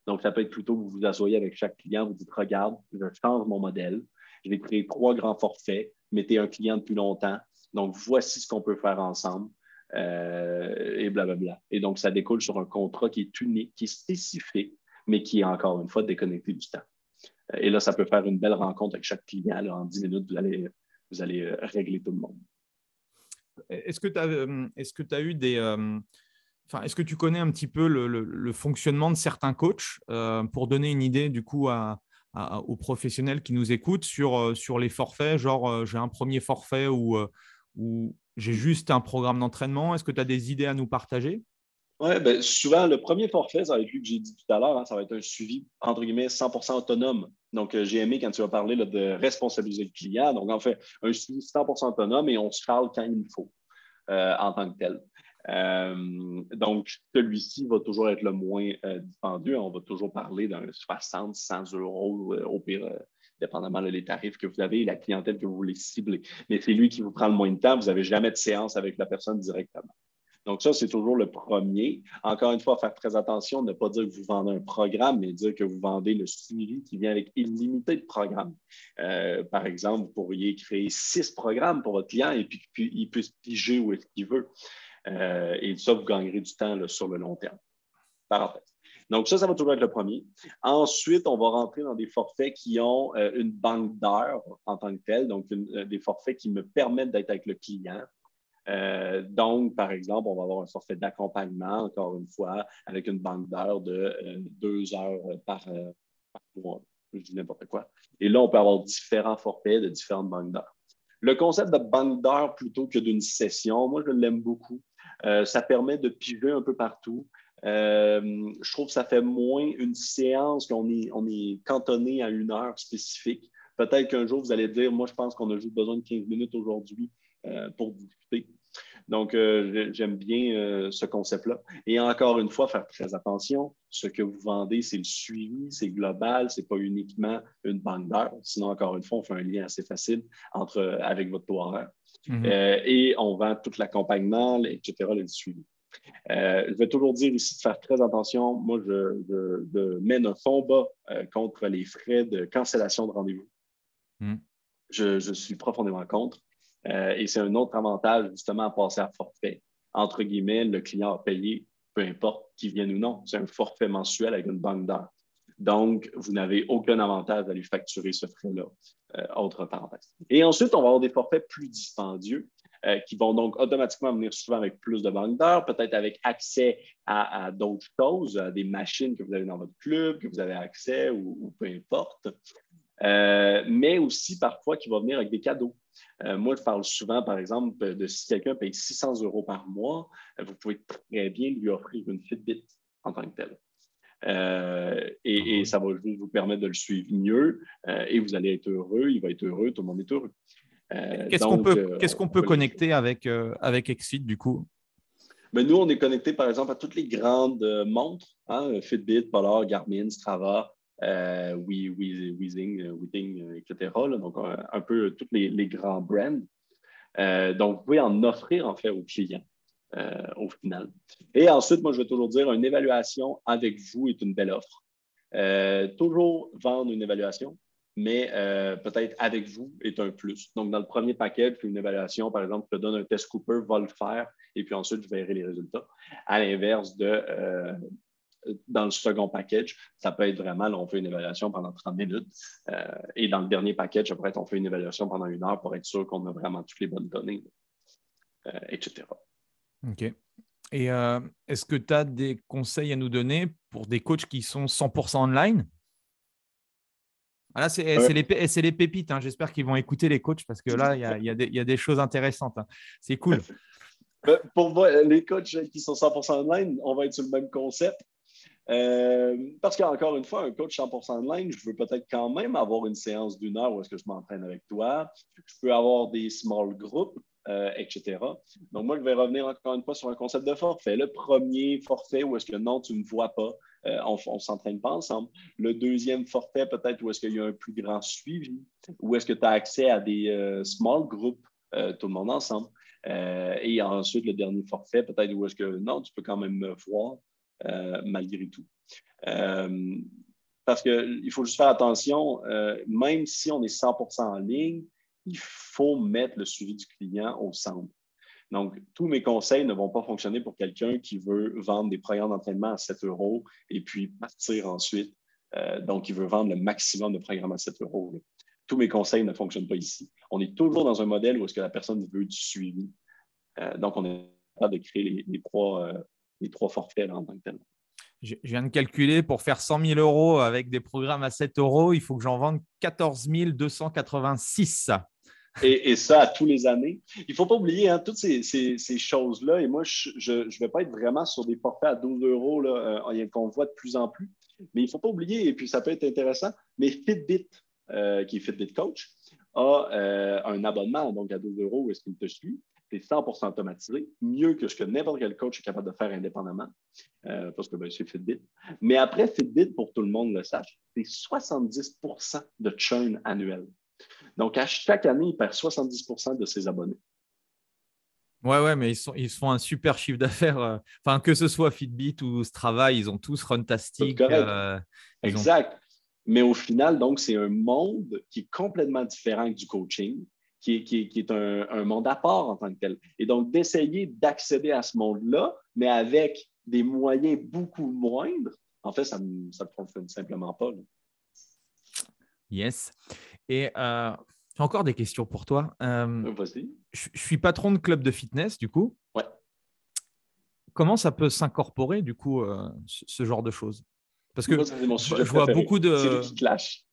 Donc, ça peut être plutôt que vous vous asseyez avec chaque client, vous dites, regarde, je change mon modèle, je vais créer 3 grands forfaits, mettez un client depuis longtemps, donc voici ce qu'on peut faire ensemble, et blablabla. Et donc, ça découle sur un contrat qui est unique, qui est spécifique, mais qui est encore une fois déconnecté du temps. Et là, ça peut faire une belle rencontre avec chaque client. Là, en 10 minutes, vous allez régler tout le monde. Est-ce que tu as eu des… est-ce que tu connais un petit peu le fonctionnement de certains coachs pour donner une idée du coup aux professionnels qui nous écoutent sur les forfaits, genre j'ai un premier forfait ou j'ai juste un programme d'entraînement. Est-ce que tu as des idées à nous partager? Oui, bien, souvent, le premier forfait, ça va être lui que j'ai dit tout à l'heure, hein, ça va être un suivi, entre guillemets, 100% autonome. Donc, j'ai aimé quand tu as parlé là, de responsabiliser le client. Donc, en fait, un suivi 100% autonome et on se parle quand il faut en tant que tel. Donc, celui-ci va toujours être le moins dispendieux. On va toujours parler d'un 60, 100 € au pire, dépendamment des tarifs que vous avez et la clientèle que vous voulez cibler. Mais c'est lui qui vous prend le moins de temps. Vous n'avez jamais de séance avec la personne directement. Donc, ça, c'est toujours le premier. Encore une fois, faire très attention, ne pas dire que vous vendez un programme, mais dire que vous vendez le suivi qui vient avec illimité de programmes. Par exemple, vous pourriez créer 6 programmes pour votre client et puis il peut se piger où est-ce qu'il veut. Et ça, vous gagnerez du temps là, sur le long terme. Parenthèse. Donc, ça va toujours être le premier. Ensuite, on va rentrer dans des forfaits qui ont une banque d'heures en tant que tel, donc des forfaits qui me permettent d'être avec le client. Donc, par exemple, on va avoir un forfait d'accompagnement, encore une fois, avec une banque d'heures de 2 heures par mois. Je dis n'importe quoi. Et là, on peut avoir différents forfaits de différentes banques d'heures. Le concept de banque d'heures plutôt que d'une session, moi, je l'aime beaucoup. Ça permet de piger un peu partout. Je trouve que ça fait moins une séance qu'on est cantonné à 1 heure spécifique. Peut-être qu'un jour, vous allez dire, moi, je pense qu'on a juste besoin de 15 minutes aujourd'hui pour discuter. Donc, j'aime bien ce concept-là. Et encore une fois, faire très attention. Ce que vous vendez, c'est le suivi, c'est global, ce n'est pas uniquement une banque d'heures. Sinon, encore une fois, on fait un lien assez facile avec votre taux horaire. Et on vend tout l'accompagnement, etc., le suivi. Je vais toujours dire ici de faire très attention. Moi, je mène un combat contre les frais de cancellation de rendez-vous. Je suis profondément contre. Et c'est un autre avantage, justement, à passer à forfait. Entre guillemets, le client a payé, peu importe qu'il vienne ou non. C'est un forfait mensuel avec une banque d'heures. Donc, vous n'avez aucun avantage à lui facturer ce frais-là. Autre parenthèse. Et ensuite, on va avoir des forfaits plus dispendieux qui vont donc automatiquement venir souvent avec plus de banques d'heures, peut-être avec accès à d'autres choses, à des machines que vous avez dans votre club, que vous avez accès ou peu importe. Mais aussi parfois qui va venir avec des cadeaux. Moi, je parle souvent, par exemple, de si quelqu'un paye 600 € par mois, vous pouvez très bien lui offrir une Fitbit en tant que telle. Et ça va juste vous permettre de le suivre mieux et vous allez être heureux, il va être heureux, tout le monde est heureux. Qu'est-ce qu'on peut connecter avec XFIT du coup? Ben, nous, on est connecté par exemple à toutes les grandes montres, hein, Fitbit, Polar, Garmin, Strava, Wheezing, etc. Là, donc, un peu tous les grands brands. Donc, vous pouvez en offrir en fait aux clients au final. Et ensuite, moi, je vais toujours dire, une évaluation avec vous est une belle offre. Toujours vendre une évaluation, mais peut-être avec vous est un plus. Donc, dans le premier paquet, une évaluation, par exemple, je te donne un test Cooper, va le faire, et puis ensuite, je verrai les résultats. À l'inverse de dans le second package, ça peut être vraiment, là, on fait une évaluation pendant 30 minutes. Et dans le dernier package, après, on fait une évaluation pendant 1 heure pour être sûr qu'on a vraiment toutes les bonnes données, etc. OK. Et est-ce que tu as des conseils à nous donner pour des coachs qui sont 100% online? Là, c'est les pépites. Hein. J'espère qu'ils vont écouter les coachs parce que là, il y a des choses intéressantes. Hein. C'est cool. Pour moi, les coachs qui sont 100% online, on va être sur le même concept. Parce qu'encore une fois, un coach 100% online, je veux peut-être quand même avoir une séance d'1 heure où est-ce que je m'entraîne avec toi. Je peux avoir des small groups, etc. Donc, moi, je vais revenir encore une fois sur un concept de forfait. Le premier forfait où est-ce que non, tu ne me vois pas, on ne s'entraîne pas ensemble. Le deuxième forfait, peut-être où est-ce qu'il y a un plus grand suivi, où est-ce que tu as accès à des small groups, tout le monde ensemble. Et ensuite, le dernier forfait, peut-être où est-ce que non, tu peux quand même me voir malgré tout. Parce qu'il faut juste faire attention, même si on est 100% en ligne, il faut mettre le suivi du client au centre. Donc, tous mes conseils ne vont pas fonctionner pour quelqu'un qui veut vendre des programmes d'entraînement à 7 € et puis partir ensuite. Donc, il veut vendre le maximum de programmes à 7 €. Tous mes conseils ne fonctionnent pas ici. On est toujours dans un modèle où est-ce que la personne veut du suivi. Donc, on est capable de créer les trois forfaits là, en tant que tel. Je viens de calculer, pour faire 100 000 € avec des programmes à 7 €, il faut que j'en vende 14 286. Et ça, à tous les années. Il ne faut pas oublier toutes ces choses-là. Et moi, je ne vais pas être vraiment sur des forfaits à 12 € là, qu'on voit de plus en plus. Mais il ne faut pas oublier, et puis ça peut être intéressant, mais Fitbit, qui est Fitbit Coach, a un abonnement donc à 12 € où est-ce qu'il te suit. C'est 100% automatisé, mieux que ce que n'importe quel coach est capable de faire indépendamment, parce que c'est Fitbit. Mais après, Fitbit, pour que tout le monde le sache, c'est 70% de churn annuel. Donc, à chaque année, il perd 70% de ses abonnés. Ouais, mais ils font un super chiffre d'affaires. Enfin, que ce soit Fitbit ou Strava, ils ont tous Runtastic. Exact. Mais au final, donc, c'est un monde qui est complètement différent du coaching, qui est un monde à part en tant que tel. Et donc, d'essayer d'accéder à ce monde-là, mais avec des moyens beaucoup moindres, en fait, ça ne fonctionne simplement pas. Là. Yes. Et j'ai encore des questions pour toi. Vas-y. Je suis patron de club de fitness, du coup. Ouais. Comment ça peut s'incorporer, du coup, ce genre de choses? Parce que c'est mon sujet je vois préféré. beaucoup de… C'est lui qui te lâche.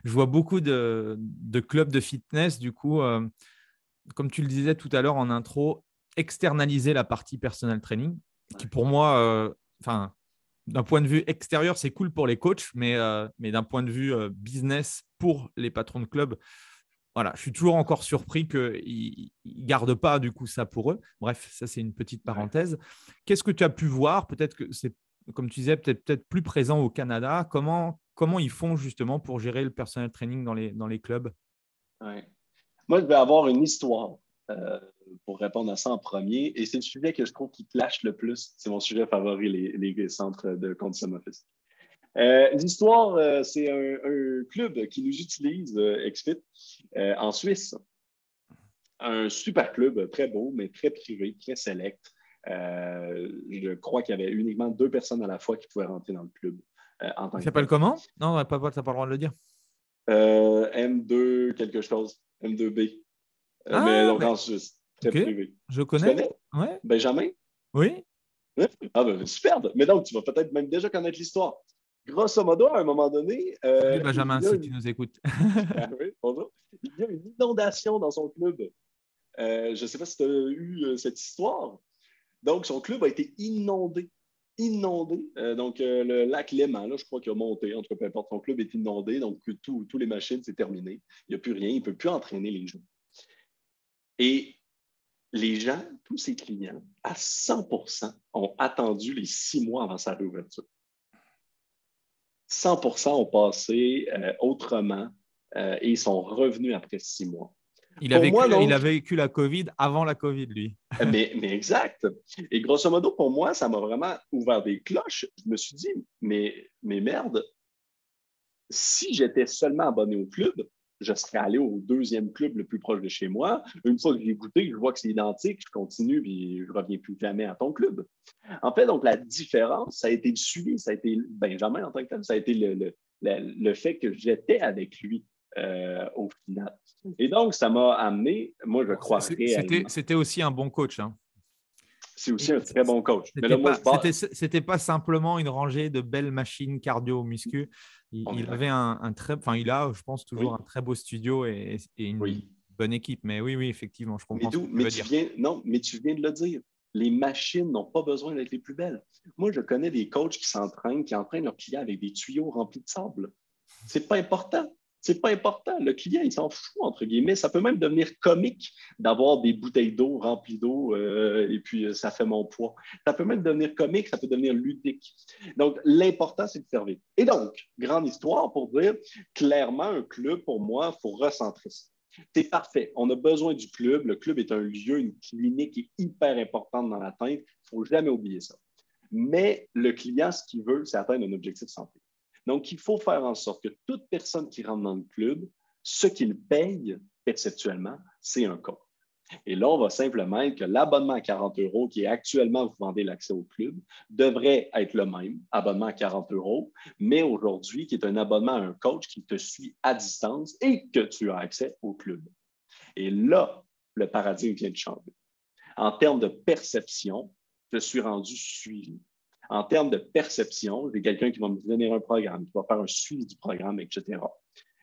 Je vois beaucoup de clubs de fitness, du coup, comme tu le disais tout à l'heure en intro, externaliser la partie personal training, qui pour moi, d'un point de vue extérieur, c'est cool pour les coachs, mais d'un point de vue business pour les patrons de club, voilà, je suis toujours encore surpris qu'ils ne gardent pas du coup ça pour eux. Bref, ça c'est une petite parenthèse. Qu'est-ce que tu as pu voir? Peut-être que c'est, comme tu disais, peut-être plus présent au Canada. Comment ils font justement pour gérer le personal training dans les clubs? Ouais. Moi, je vais avoir une histoire pour répondre à ça en premier. Et c'est le sujet que je trouve qui clash le plus. C'est mon sujet favori, les centres de conditionnement physique. L'histoire, c'est un club qui nous utilise, XFIT, en Suisse. Un super club, très beau, mais très privé, très select. Je crois qu'il y avait uniquement 2 personnes à la fois qui pouvaient rentrer dans le club. Il s'appelle comment? Non, tu n'as pas le droit de le dire. M2 quelque chose, M2B. Mais donc en Suisse, très privé. Je connais. Tu connais? Ouais. Benjamin? Oui. Ah ben super! Mais donc, tu vas peut-être même déjà connaître l'histoire. Grosso modo, à un moment donné… Salut Benjamin, si tu nous écoutes. Oui, bonjour. Il y a une inondation dans son club. Je ne sais pas si tu as eu cette histoire. Donc, son club a été inondé. Donc, le lac Léman, là, je crois qu'il a monté. En tout cas, peu importe, son club est inondé. Donc, tous les machines, c'est terminé. Il n'y a plus rien. Il ne peut plus entraîner les gens. Et les gens, tous ses clients, à 100%, ont attendu les 6 mois avant sa réouverture. 100% ont passé autrement et sont revenus après 6 mois. Il a vécu la COVID avant la COVID, lui. mais exact. Et grosso modo, pour moi, ça m'a vraiment ouvert des cloches. Je me suis dit, mais merde, si j'étais seulement abonné au club, je serais allé au deuxième club le plus proche de chez moi. Une fois que j'ai goûté, je vois que c'est identique, je continue puis je ne reviens plus jamais à ton club. En fait, donc, la différence, ça a été le suivi, ça a été Benjamin en tant que tel, ça a été le fait que j'étais avec lui au final. Et donc, ça m'a amené, moi, je crois réellement. C'était aussi un bon coach, hein. C'est aussi un très bon coach. Mais là, moi, c'était pas simplement une rangée de belles machines cardio-muscu. Il avait il a, je pense, toujours un très beau studio et une bonne équipe. Mais oui, effectivement, je comprends ce que tu veux dire. Non, mais tu viens de le dire. Les machines n'ont pas besoin d'être les plus belles. Moi, je connais des coachs qui entraînent leurs clients avec des tuyaux remplis de sable. C'est pas important. C'est pas important. Le client, il s'en fout, entre guillemets. Ça peut même devenir comique d'avoir des bouteilles d'eau remplies d'eau et puis ça fait mon poids. Ça peut même devenir comique, ça peut devenir ludique. Donc, l'important, c'est de servir. Et donc, grande histoire pour dire, clairement, un club, pour moi, il faut recentrer ça. C'est parfait. On a besoin du club. Le club est un lieu, une clinique qui est hyper importante dans l'atteinte. Il ne faut jamais oublier ça. Mais le client, ce qu'il veut, c'est atteindre un objectif santé. Donc, il faut faire en sorte que toute personne qui rentre dans le club, ce qu'il paye perceptuellement, c'est un coach. Et là, on va simplement être que l'abonnement à 40 € qui est actuellement, vous vendez l'accès au club, devrait être le même, abonnement à 40 €, mais aujourd'hui, qui est un abonnement à un coach qui te suit à distance et que tu as accès au club. Et là, le paradigme vient de changer. En termes de perception, je suis rendu suivi. En termes de perception, j'ai quelqu'un qui va me donner un programme, qui va faire un suivi du programme, etc.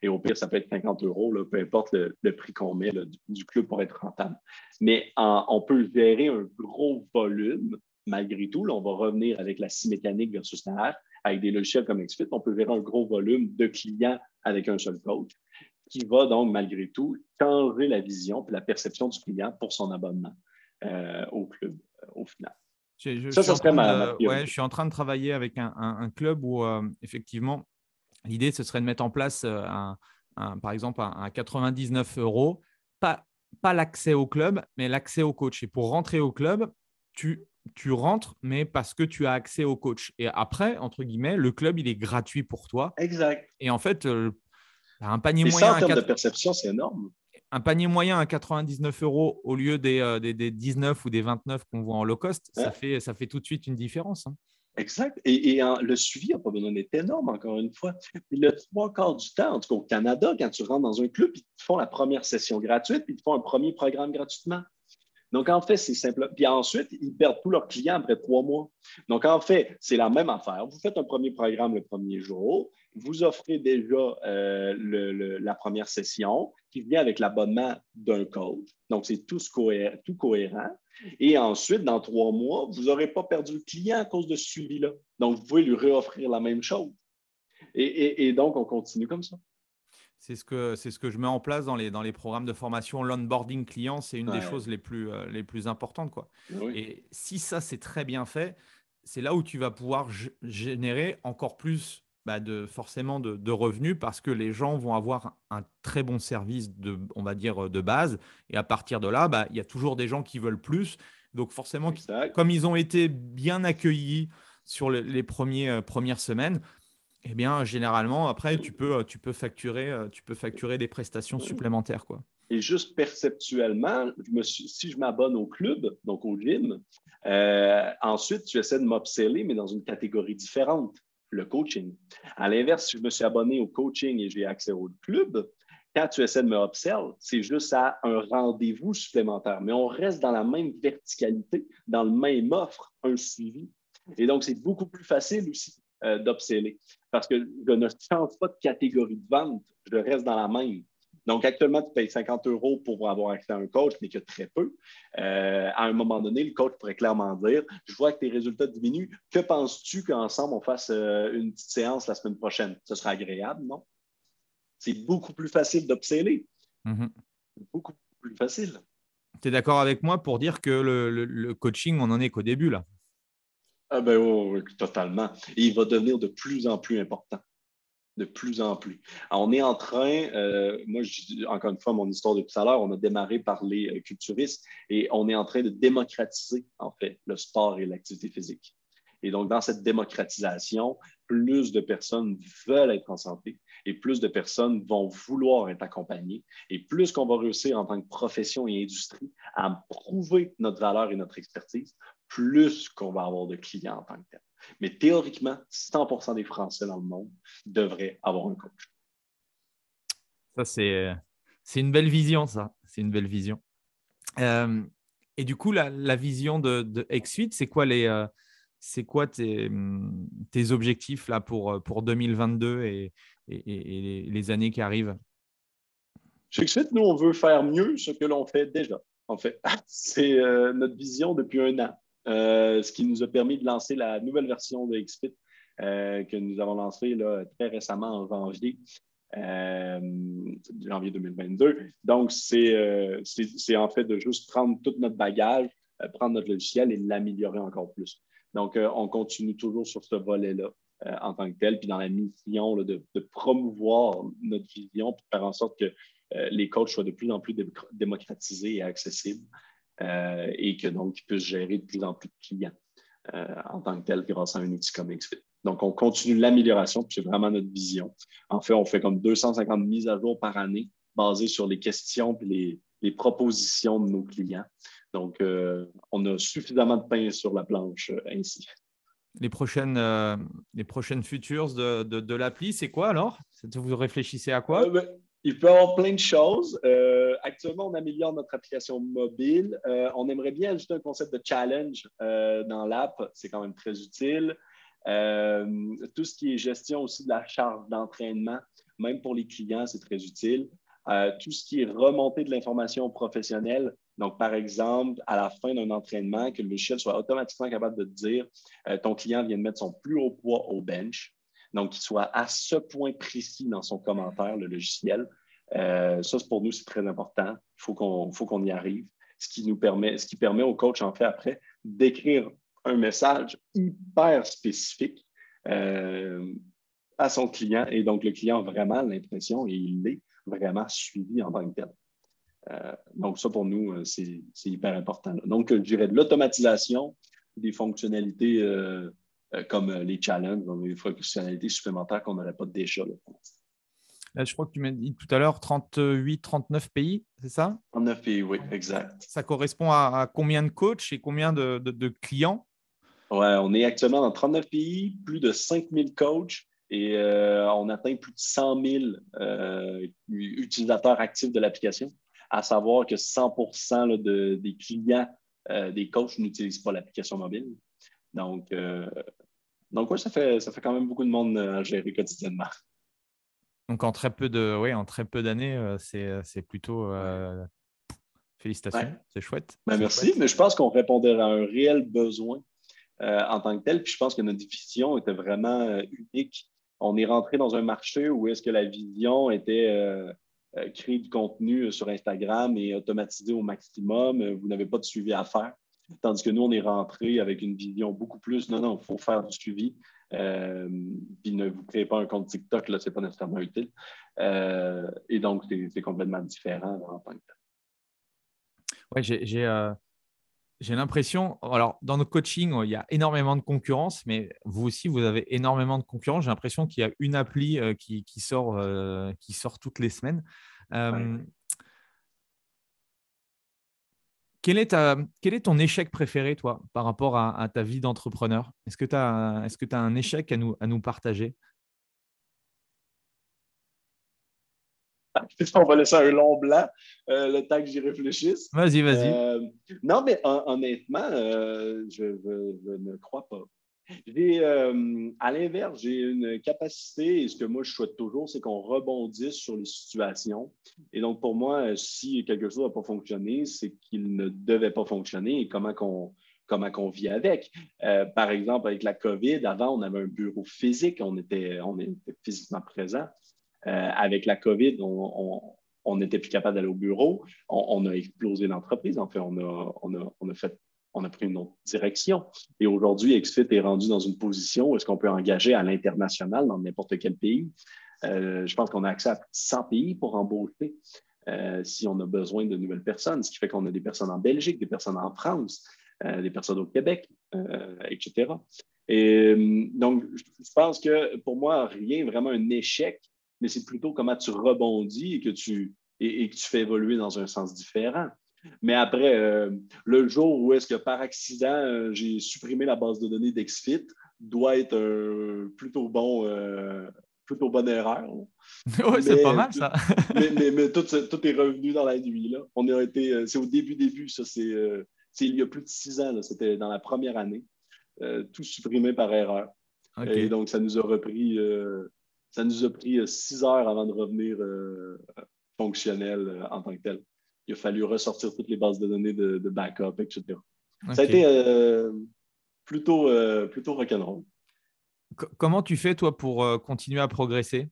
Et au pire, ça peut être 50 €, là, peu importe le prix qu'on met là, du club pour être rentable. Mais on peut gérer un gros volume malgré tout. Là, on va revenir avec la scie mécanique versus la R. Avec des logiciels comme XFIT, on peut gérer un gros volume de clients avec un seul coach qui va donc, malgré tout, changer la vision et la perception du client pour son abonnement au club au final. Je suis en train de travailler avec un club où, effectivement, l'idée, ce serait de mettre en place, par exemple, un 99 €, pas l'accès au club, mais l'accès au coach. Et pour rentrer au club, tu rentres, mais parce que tu as accès au coach. Et après, entre guillemets, le club, il est gratuit pour toi. Exact. Et en fait, un panier moyen… ça, en termes de perception, c'est énorme. Un panier moyen à 99 € au lieu des 19 ou des 29 qu'on voit en low cost, ça fait tout de suite une différence. Hein. Exact. Et le suivi n'a pas besoin d'être énorme, encore une fois. Puis le 3/4 du temps, en tout cas au Canada, quand tu rentres dans un club, ils te font la première session gratuite, puis ils te font un premier programme gratuitement. Donc, en fait, c'est simple. Puis ensuite, ils perdent tous leurs clients après 3 mois. Donc, en fait, c'est la même affaire. Vous faites un premier programme le premier jour. Vous offrez déjà la première session qui vient avec l'abonnement d'un coach. Donc, c'est tout cohérent. Et ensuite, dans 3 mois, vous n'aurez pas perdu le client à cause de ce suivi-là. Donc, vous pouvez lui réoffrir la même chose. Et donc, on continue comme ça. C'est ce que je mets en place dans les programmes de formation. L'onboarding client, c'est une des choses les plus importantes, quoi. Oui. Et si ça, c'est très bien fait, c'est là où tu vas pouvoir générer encore plus forcément de revenus parce que les gens vont avoir un très bon service on va dire, de base. Et à partir de là, il y a toujours des gens qui veulent plus. Donc forcément, comme ils ont été bien accueillis sur les premières semaines, eh bien, généralement, après, tu peux facturer des prestations supplémentaires, quoi. Et juste perceptuellement, si je m'abonne au club, donc au gym, ensuite, tu essaies de m'upseller, mais dans une catégorie différente, le coaching. À l'inverse, si je me suis abonné au coaching et j'ai accès au club, quand tu essaies de me upsell, c'est juste à un rendez-vous supplémentaire. Mais on reste dans la même verticalité, dans le même offre, un suivi. Et donc, c'est beaucoup plus facile aussi d'upseller parce que je ne change pas de catégorie de vente, je reste dans la même. Donc, actuellement, tu payes 50 € pour avoir accès à un coach, mais que très peu. À un moment donné, le coach pourrait clairement dire « Je vois que tes résultats diminuent. Que penses-tu qu'ensemble, on fasse une petite séance la semaine prochaine? » Ce sera agréable, non? C'est beaucoup plus facile d'upseller. Beaucoup plus facile. Tu es d'accord avec moi pour dire que le coaching, on n'en est qu'au début, là? Ah ben oui, totalement. Et il va devenir de plus en plus important. De plus en plus. Alors, on est en train, moi, encore une fois, mon histoire de tout à l'heure, on a démarré par les culturistes et on est en train de démocratiser, en fait, le sport et l'activité physique. Et donc, dans cette démocratisation, plus de personnes veulent être en santé et plus de personnes vont vouloir être accompagnées. Et plus qu'on va réussir en tant que profession et industrie à prouver notre valeur et notre expertise, plus qu'on va avoir de clients en tant que tel. Mais théoriquement, 100% des Français dans le monde devraient avoir un coach. Ça, c'est une belle vision, ça. C'est une belle vision. Et du coup, la vision de XFIT, c'est quoi tes objectifs là, pour 2022 et les années qui arrivent? Chez XFIT, nous, on veut faire mieux ce que l'on fait déjà. En fait, c'est notre vision depuis un an, ce qui nous a permis de lancer la nouvelle version de XFIT que nous avons lancée là, très récemment en janvier 2022. Donc, c'est en fait de juste prendre tout notre bagage, prendre notre logiciel et l'améliorer encore plus. Donc, on continue toujours sur ce volet-là en tant que tel, puis dans la mission là, de promouvoir notre vision, pour faire en sorte que les coachs soient de plus en plus démocratisés et accessibles et que donc ils puissent gérer de plus en plus de clients en tant que tel grâce à un outil comme XFIT. Donc, on continue l'amélioration, puis c'est vraiment notre vision. En fait, on fait comme 250 mises à jour par année basées sur les questions et les propositions de nos clients. Donc, on a suffisamment de pain sur la planche ainsi. Les prochaines features de l'appli, c'est quoi alors? Vous réfléchissez à quoi? Il peut y avoir plein de choses. Actuellement, on améliore notre application mobile. On aimerait bien ajouter un concept de challenge dans l'app. C'est quand même très utile. Tout ce qui est gestion aussi de la charge d'entraînement, même pour les clients, c'est très utile. Tout ce qui est remontée de l'information professionnelle. Donc, par exemple, à la fin d'un entraînement, que le logiciel soit automatiquement capable de te dire ton client vient de mettre son plus haut poids au bench. Donc, qu'il soit à ce point précis dans son commentaire, le logiciel. Ça, pour nous, c'est très important. Il faut qu'on y arrive. Ce qui permet au coach, en fait, après, d'écrire un message hyper spécifique à son client. Et donc, le client a vraiment l'impression, et il l'est, vraiment suivi en tant que tel. Donc, ça, pour nous, c'est hyper important. Donc, je dirais de l'automatisation, des fonctionnalités comme les challenges, des fonctionnalités supplémentaires qu'on n'aurait pas déjà. Là, je crois que tu m'as dit tout à l'heure 38, 39 pays, c'est ça? 39 pays, oui, exact. Ça correspond à combien de coachs et combien de clients? Ouais, on est actuellement dans 39 pays, plus de 5000 coachs et on atteint plus de 100 000 utilisateurs actifs de l'application, à savoir que 100% là, des clients des coachs n'utilisent pas l'application mobile. Donc ouais, ça fait quand même beaucoup de monde à gérer quotidiennement. Donc, en très peu d'années, c'est plutôt… Félicitations, Ouais. c'est chouette. Merci, Chouette. mais je pense qu'on répondait à un réel besoin en tant que tel. Puis je pense que notre vision était vraiment unique. On est rentré dans un marché où est-ce que la vision était créer du contenu sur Instagram et automatiser au maximum. Vous n'avez pas de suivi à faire. Tandis que nous, on est rentré avec une vision beaucoup plus, non, il faut faire du suivi. Puis ne vous créez pas un compte TikTok, là, ce n'est pas nécessairement utile. Et donc, c'est complètement différent en tant que tel. Ouais, j'ai l'impression, alors dans notre coaching, il y a énormément de concurrence, mais vous aussi, vous avez énormément de concurrence. J'ai l'impression qu'il y a une appli qui sort toutes les semaines. Ouais. Quel est ton échec préféré, toi, par rapport à ta vie d'entrepreneur? Est-ce que tu as un échec à nous partager? On va laisser un long blanc le temps que j'y réfléchisse. Vas-y. Non, mais honnêtement, je ne crois pas. À l'inverse, j'ai une capacité, et ce que moi je souhaite toujours, c'est qu'on rebondisse sur les situations. Et donc, pour moi, si quelque chose n'a pas fonctionné, c'est qu'il ne devait pas fonctionner et comment qu'on vit avec. Par exemple, avec la COVID, avant, on avait un bureau physique, on était physiquement présent. Avec la COVID, on n'était plus capable d'aller au bureau. On a explosé l'entreprise. En fait, on a pris une autre direction. Et aujourd'hui, XFIT est rendu dans une position où est-ce qu'on peut engager à l'international dans n'importe quel pays. Je pense qu'on a accès à 100 pays pour embaucher si on a besoin de nouvelles personnes, ce qui fait qu'on a des personnes en Belgique, des personnes en France, des personnes au Québec, etc. Et donc, je pense que pour moi, rien vraiment un échec, mais c'est plutôt comment tu rebondis et que tu fais évoluer dans un sens différent. Mais après, le jour où est-ce que par accident, j'ai supprimé la base de données d'Exfit, doit être plutôt bonne erreur. Ouais, c'est pas mal ça. mais tout est revenu dans la nuit. Là. C'est au début, ça, c'est il y a plus de 6 ans, là, c'était dans la première année, tout supprimé par erreur. OK. Et donc, ça nous a pris 6 heures avant de revenir fonctionnel en tant que tel. Il a fallu ressortir toutes les bases de données de backup, etc. Ça a OK. été plutôt rock'n'roll. Comment tu fais, toi, pour continuer à progresser?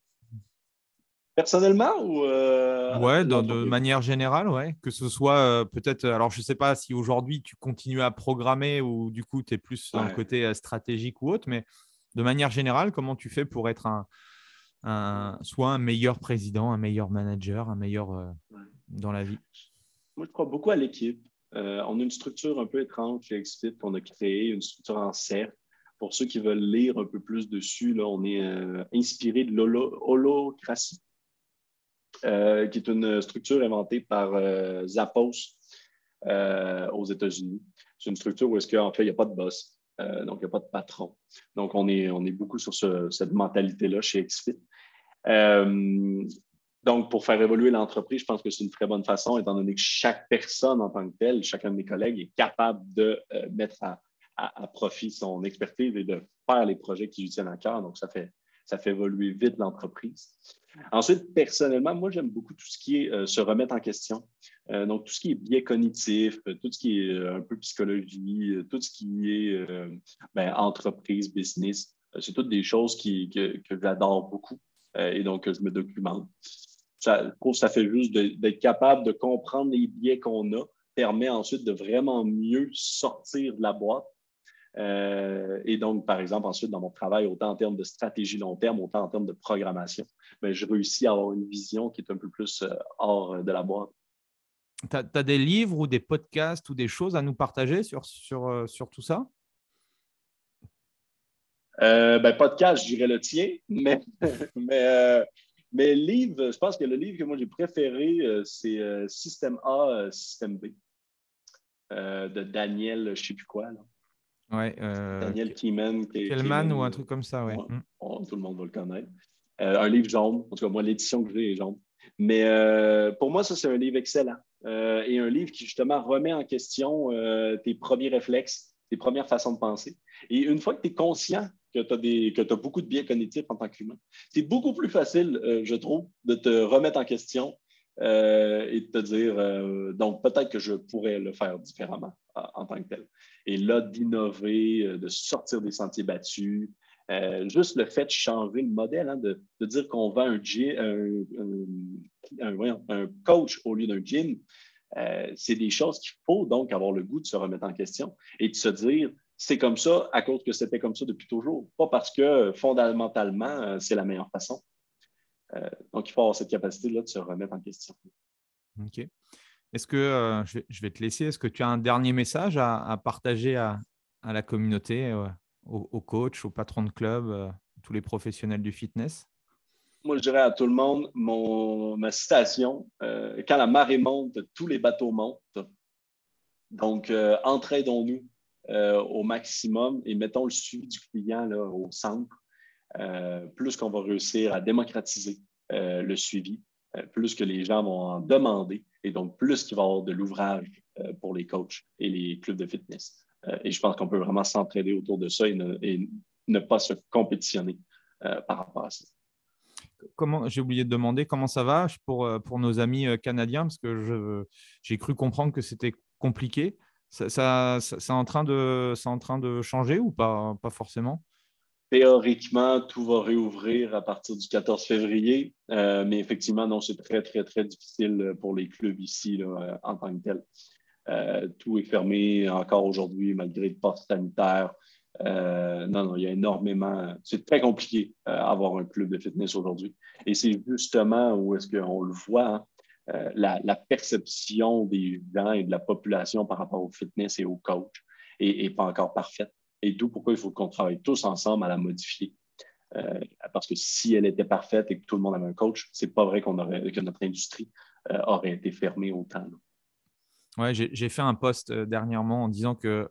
Personnellement ou Ouais, de l'entreprise? manière générale, ouais. Que ce soit peut-être, alors je ne sais pas si aujourd'hui tu continues à programmer ou du coup tu es plus dans le Ouais. côté stratégique ou autre, mais de manière générale, comment tu fais pour être soit un meilleur président, un meilleur manager, un meilleur Ouais. dans la vie? Moi, je crois beaucoup à l'équipe. On a une structure un peu étrange chez XFIT qu'on a créée, une structure en cercle. Pour ceux qui veulent lire un peu plus dessus, là, on est inspiré de l'holocratie, qui est une structure inventée par Zappos aux États-Unis. C'est une structure où est-ce qu'en fait, il n'y a pas de boss, donc il n'y a pas de patron. Donc, on est beaucoup sur cette mentalité-là chez XFIT. Donc, pour faire évoluer l'entreprise, je pense que c'est une très bonne façon, étant donné que chaque personne en tant que telle, chacun de mes collègues est capable de mettre à profit son expertise et de faire les projets qui lui tiennent à cœur. Donc, ça fait évoluer vite l'entreprise. Ensuite, personnellement, moi, j'aime beaucoup tout ce qui est se remettre en question. Donc, tout ce qui est biais cognitif, tout ce qui est un peu psychologie, tout ce qui est entreprise, business, c'est toutes des choses que j'adore beaucoup. Et donc, je me documente. Je trouve que ça fait juste d'être capable de comprendre les biais qu'on a, permet ensuite de vraiment mieux sortir de la boîte. Et donc, par exemple, ensuite, dans mon travail, autant en termes de stratégie long terme, autant en termes de programmation, je réussis à avoir une vision qui est un peu plus hors de la boîte. Tu as des livres ou des podcasts ou des choses à nous partager sur tout ça? Podcast, je dirais le tien, mais livre, je pense que le livre que moi j'ai préféré, c'est Système A, Système B de Daniel, je ne sais plus quoi. Là. Ouais, Daniel Kahneman. Kellman ou un truc comme ça, ouais. Tout le monde va le connaître. Un livre jaune, en tout cas, moi, l'édition que j'ai est jaune. Mais pour moi, ça, c'est un livre excellent. Et un livre qui, justement, remet en question tes premiers réflexes, tes premières façons de penser. Et une fois que tu es conscient que tu as beaucoup de biais cognitifs en tant qu'humain, c'est beaucoup plus facile, je trouve, de te remettre en question et de te dire, donc peut-être que je pourrais le faire différemment en tant que tel. Et là, d'innover, de sortir des sentiers battus, juste le fait de changer le modèle, hein, de dire qu'on vend un coach au lieu d'un gym, c'est des choses qu'il faut donc avoir le goût de se remettre en question et de se dire, c'est comme ça à cause que c'était comme ça depuis toujours, pas parce que fondamentalement, c'est la meilleure façon. Donc, il faut avoir cette capacité-là de se remettre en question. OK. Est-ce que, je vais te laisser, est-ce que tu as un dernier message à partager à la communauté, aux coachs, aux patrons de club, tous les professionnels du fitness? Moi, je dirais à tout le monde, ma citation, quand la marée monte, tous les bateaux montent. Donc, entraidons-nous au maximum et mettons le suivi du client là, au centre. Plus qu'on va réussir à démocratiser le suivi, plus que les gens vont en demander et donc plus qu'il va y avoir de l'ouvrage pour les coachs et les clubs de fitness. Et je pense qu'on peut vraiment s'entraider autour de ça et ne pas se compétitionner par rapport à ça. J'ai oublié de demander comment ça va pour nos amis canadiens, parce que j'ai cru comprendre que c'était compliqué. C'est en train de changer ou pas forcément? Théoriquement, tout va réouvrir à partir du 14 février, mais effectivement, non, c'est très, très, très difficile pour les clubs ici là, en tant que tel. Tout est fermé encore aujourd'hui, malgré le pass sanitaire. Non, il y a énormément. C'est très compliqué avoir un club de fitness aujourd'hui. Et c'est justement où est-ce qu'on le voit, hein, la perception des gens et de la population par rapport au fitness et au coach n'est pas encore parfaite. et d'où pourquoi il faut qu'on travaille tous ensemble à la modifier. Parce que si elle était parfaite et que tout le monde avait un coach, c'est pas vrai que notre industrie aurait été fermée autant. Ouais, j'ai fait un post dernièrement en disant que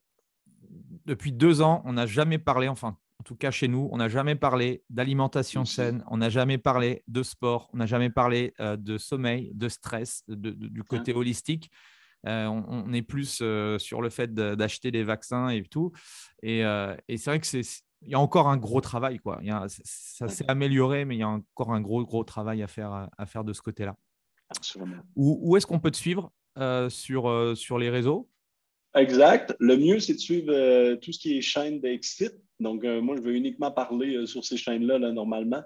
depuis 2 ans, on n'a jamais parlé, enfin, en tout cas chez nous, on n'a jamais parlé d'alimentation saine, on n'a jamais parlé de sport, on n'a jamais parlé de sommeil, de stress, du côté holistique. On est plus sur le fait d'acheter des vaccins et tout. Et c'est vrai qu'il y a encore un gros travail, quoi. Ça s'est amélioré, mais il y a encore un gros travail à faire de ce côté-là. Où est-ce qu'on peut te suivre sur les réseaux? Exact. Le mieux, c'est de suivre tout ce qui est chaîne de XFIT. Donc, moi, je veux uniquement parler sur ces chaînes-là, là, normalement.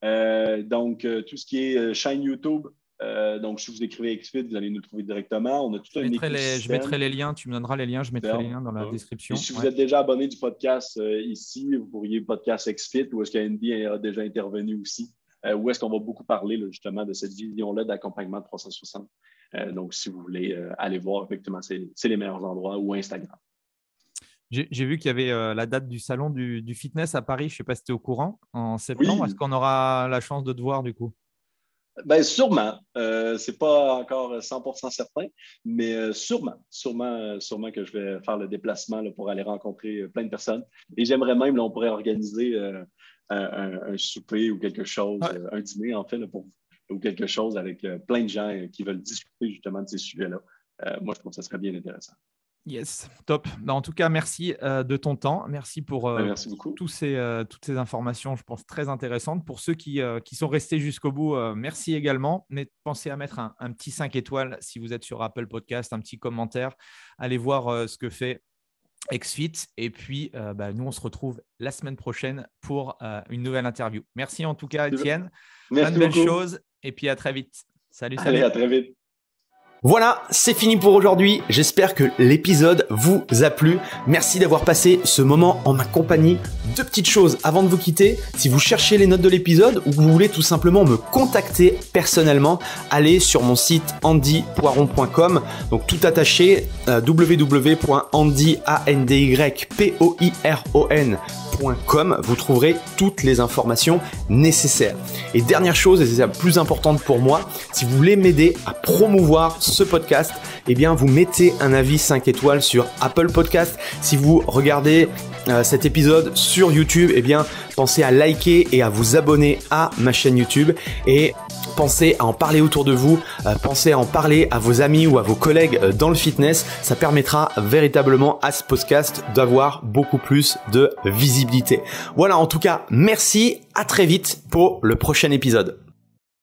Donc, tout ce qui est chaîne YouTube. Donc, si vous écrivez XFIT, vous allez nous trouver directement. On a tout je mettrai les liens. Tu me donneras les liens. Je mettrai les liens dans la description. Et si vous êtes déjà abonné du podcast ici, vous pourriez podcast XFIT, où est-ce qu'Andy a déjà intervenu aussi. Où est-ce qu'on va beaucoup parler là, justement de cette vision-là d'accompagnement de 360. Donc, si vous voulez aller voir, effectivement, c'est les meilleurs endroits ou Instagram. J'ai vu qu'il y avait la date du salon du fitness à Paris. Je ne sais pas si tu es au courant, en septembre. Oui. Est-ce qu'on aura la chance de te voir du coup? Bien, sûrement. Ce n'est pas encore 100% certain, mais sûrement que je vais faire le déplacement là, pour aller rencontrer plein de personnes. Et j'aimerais même, là, on pourrait organiser un souper ou quelque chose, un dîner en fait, là, ou quelque chose avec plein de gens qui veulent discuter justement de ces sujets-là. Moi, je trouve que ça serait bien intéressant. Yes, top. En tout cas, merci de ton temps. Merci pour merci beaucoup. toutes ces informations, je pense, très intéressantes. Pour ceux qui sont restés jusqu'au bout, merci également. Mais pensez à mettre un petit 5 étoiles si vous êtes sur Apple Podcast, un petit commentaire. Allez voir ce que fait XFIT. Et puis, nous, on se retrouve la semaine prochaine pour une nouvelle interview. Merci en tout cas, Étienne. Merci Plein de belles beaucoup. choses. Et puis, à très vite. Salut. Allez, à très vite. Voilà, c'est fini pour aujourd'hui. J'espère que l'épisode vous a plu. Merci d'avoir passé ce moment en ma compagnie. 2 petites choses avant de vous quitter. Si vous cherchez les notes de l'épisode ou que vous voulez tout simplement me contacter personnellement, allez sur mon site andypoiron.com. Donc tout attaché, www.andypoiron.com. Vous trouverez toutes les informations nécessaires. Et dernière chose, et c'est la plus importante pour moi, si vous voulez m'aider à promouvoir ce podcast, eh bien vous mettez un avis 5 étoiles sur Apple Podcast. Si vous regardez cet épisode sur YouTube, eh bien pensez à liker et à vous abonner à ma chaîne YouTube et pensez à en parler autour de vous, pensez à en parler à vos amis ou à vos collègues dans le fitness. Ça permettra véritablement à ce podcast d'avoir beaucoup plus de visibilité. Voilà, en tout cas, merci, à très vite pour le prochain épisode.